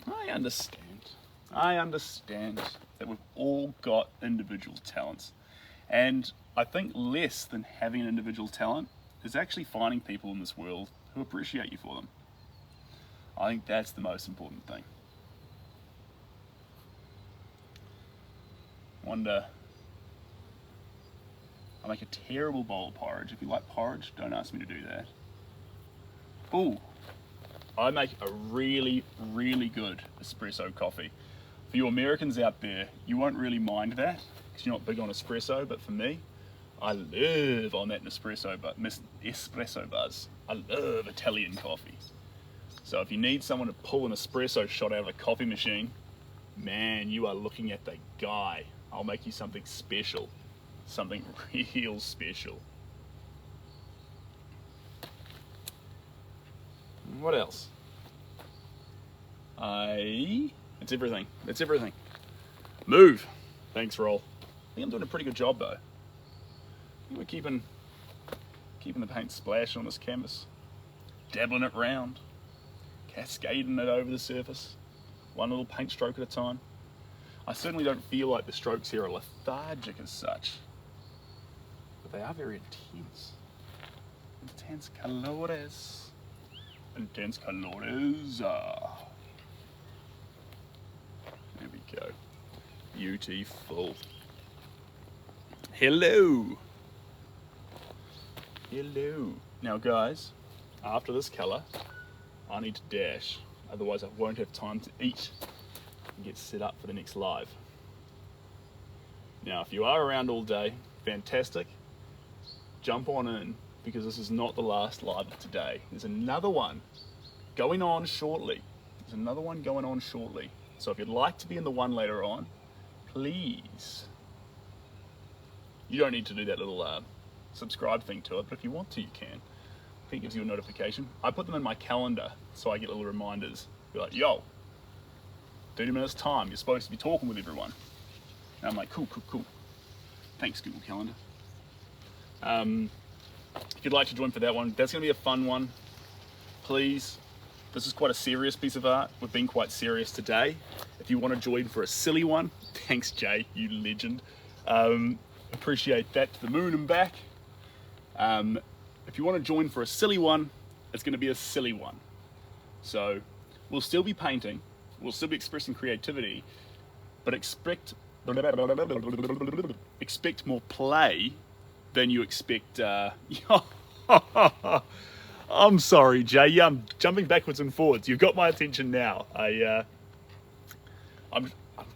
I understand that we've all got individual talents. And I think less than having an individual talent is actually finding people in this world who appreciate you for them. I think that's the most important thing. I make a terrible bowl of porridge. If you like porridge, don't ask me to do that. Ooh, I make a really, really good espresso coffee. For you Americans out there, you won't really mind that because you're not big on espresso, but for me, I live on that espresso buzz. I love Italian coffee. So if you need someone to pull an espresso shot out of a coffee machine, man, you are looking at the guy. I'll make you something special. Something real special. What else? It's everything. It's everything. Move. Thanks, Roll. I think I'm doing a pretty good job though. I think we're keeping the paint splashing on this canvas. Dabbling it round. Cascading it over the surface. One little paint stroke at a time. I certainly don't feel like the strokes here are lethargic as such. But they are very intense. Intense colores. Intense colores. There we go. Beautiful. Hello. Hello. Now guys, after this colour, I need to dash. Otherwise I won't have time to eat and get set up for the next live. Now if you are around all day, fantastic. Jump on in, because this is not the last live of today. There's another one going on shortly. So if you'd like to be in the one later on, please. You don't need to do that little subscribe thing to it, but if you want to, you can. I think it gives you a notification. I put them in my calendar so I get little reminders. Be like, yo, 30 minutes time, you're supposed to be talking with everyone. And I'm like, cool. Thanks, Google Calendar. If you'd like to join for that one, that's going to be a fun one. Please. This is quite a serious piece of art. We've been quite serious today. If you want to join for a silly one, thanks Jay, you legend. Appreciate that to the moon and back. If you want to join for a silly one, it's going to be a silly one. So we'll still be painting, we'll still be expressing creativity, but expect more play than you expect. I'm sorry, Jay. Yeah, I'm jumping backwards and forwards. You've got my attention now. I'm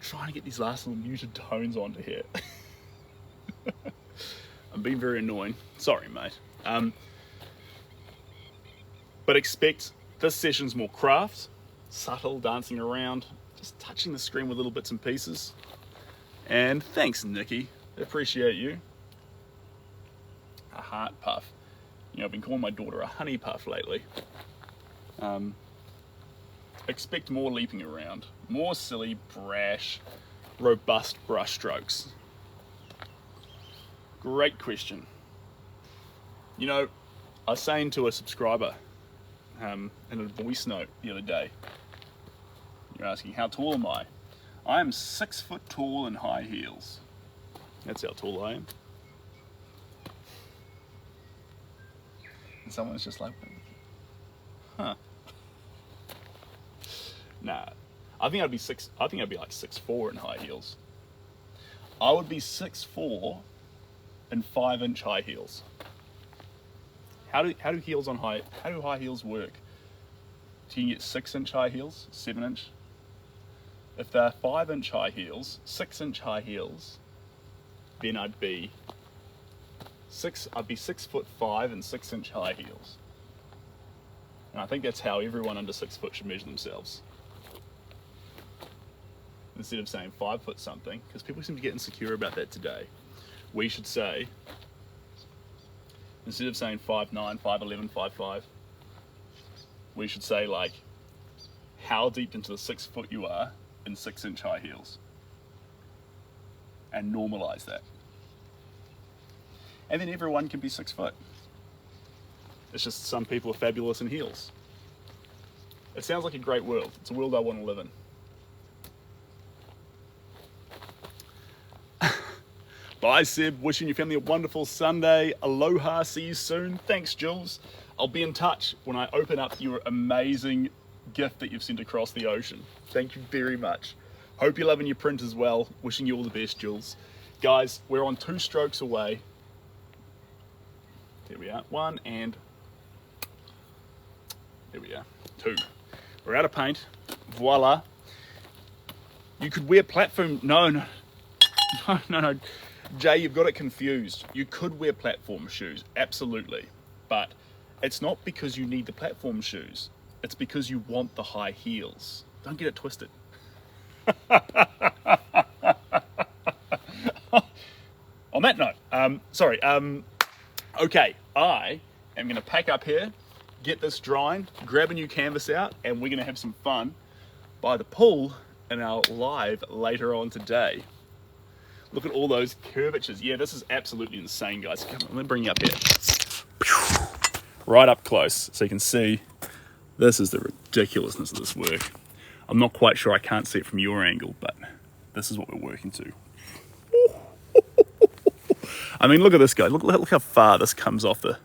trying to get these last little muted tones onto here. I'm being very annoying. Sorry, mate. But expect this session's more craft, subtle, dancing around, just touching the screen with little bits and pieces. And thanks, Nikki. Appreciate you. A heart puff. You know, I've been calling my daughter a honey puff lately. Expect more leaping around, more silly, brash, robust brush strokes. Great question. You know, I was saying to a subscriber in a voice note the other day, you're asking, how tall am I? I am 6 foot tall in high heels. That's how tall I am. And someone's just like, huh. Nah, I think I'd be like 6'4" in high heels. I would be 6'4" in 5-inch high heels. How do high heels work? Do you get 6-inch high heels, 7-inch? If they're 5-inch high heels, 6-inch high heels, then I'd be 6'5" in 6-inch high heels. And I think that's how everyone under 6 foot should measure themselves. Instead of saying 5 foot something, because people seem to get insecure about that today, we should say, instead of saying 5'9", 5'11", 5'5", we should say like how deep into the 6 foot you are in 6-inch high heels. And normalize that. And then everyone can be 6 foot. It's just some people are fabulous in heels. It sounds like a great world. It's a world I want to live in. Bye, Seb. Wishing your family a wonderful Sunday. Aloha. See you soon. Thanks, Jules. I'll be in touch when I open up your amazing gift that you've sent across the ocean. Thank you very much. Hope you're loving your print as well. Wishing you all the best, Jules. Guys, we're on 2 strokes away. There we are. 1 and there we are. 2. We're out of paint. Voila. You could wear platform. No. Jay, you've got it confused. You could wear platform shoes, absolutely. But it's not because you need the platform shoes. It's because you want the high heels. Don't get it twisted. On that note, okay, I am going to pack up here, get this drying, grab a new canvas out, and we're going to have some fun by the pool in our live later on today. Look at all those curvatures. Yeah, this is absolutely insane, guys. Come on, let me bring you up here. Right up close so you can see. This is the ridiculousness of this work. I'm not quite sure, I can't see it from your angle, but this is what we're working to. I mean, look at this guy. Look how far this comes off the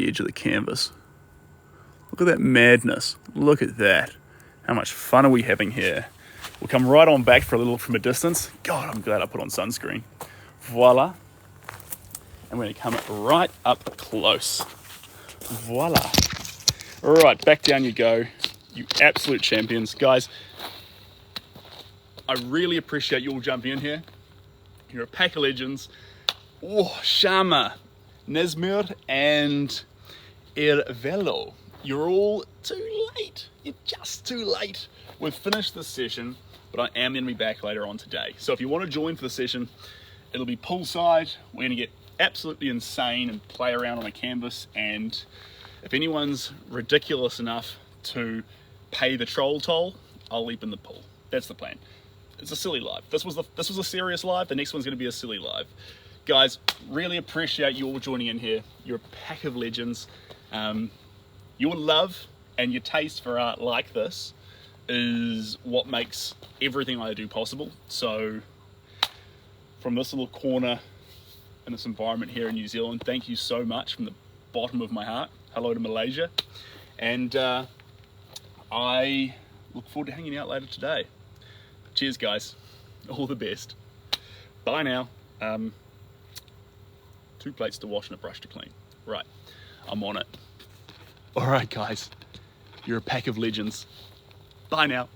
edge of the canvas. Look at that madness. Look at that. How much fun are we having here? We'll come right on back for a little from a distance. God, I'm glad I put on sunscreen. Voila. And we're going to come right up close. Voila. All right, back down you go. You absolute champions. Guys, I really appreciate you all jumping in here. You're a pack of legends. Oh, Shama, Nesmir, and Ervelo. You're all too late. You're just too late. We've finished this session, but I am going to be back later on today. So if you want to join for the session, it'll be poolside. We're going to get absolutely insane and play around on a canvas. And if anyone's ridiculous enough to pay the troll toll, I'll leap in the pool. That's the plan. It's a silly live. This was a serious live. The next one's going to be a silly live. Guys, really appreciate you all joining in here. You're a pack of legends. Your love and your taste for art like this is what makes everything I do possible. So from this little corner in this environment here in New Zealand, thank you so much from the bottom of my heart. Hello to Malaysia. And I look forward to hanging out later today. Cheers, guys. All the best. Bye now. 2 plates to wash and a brush to clean. Right, I'm on it. All right, guys, you're a pack of legends. Bye now.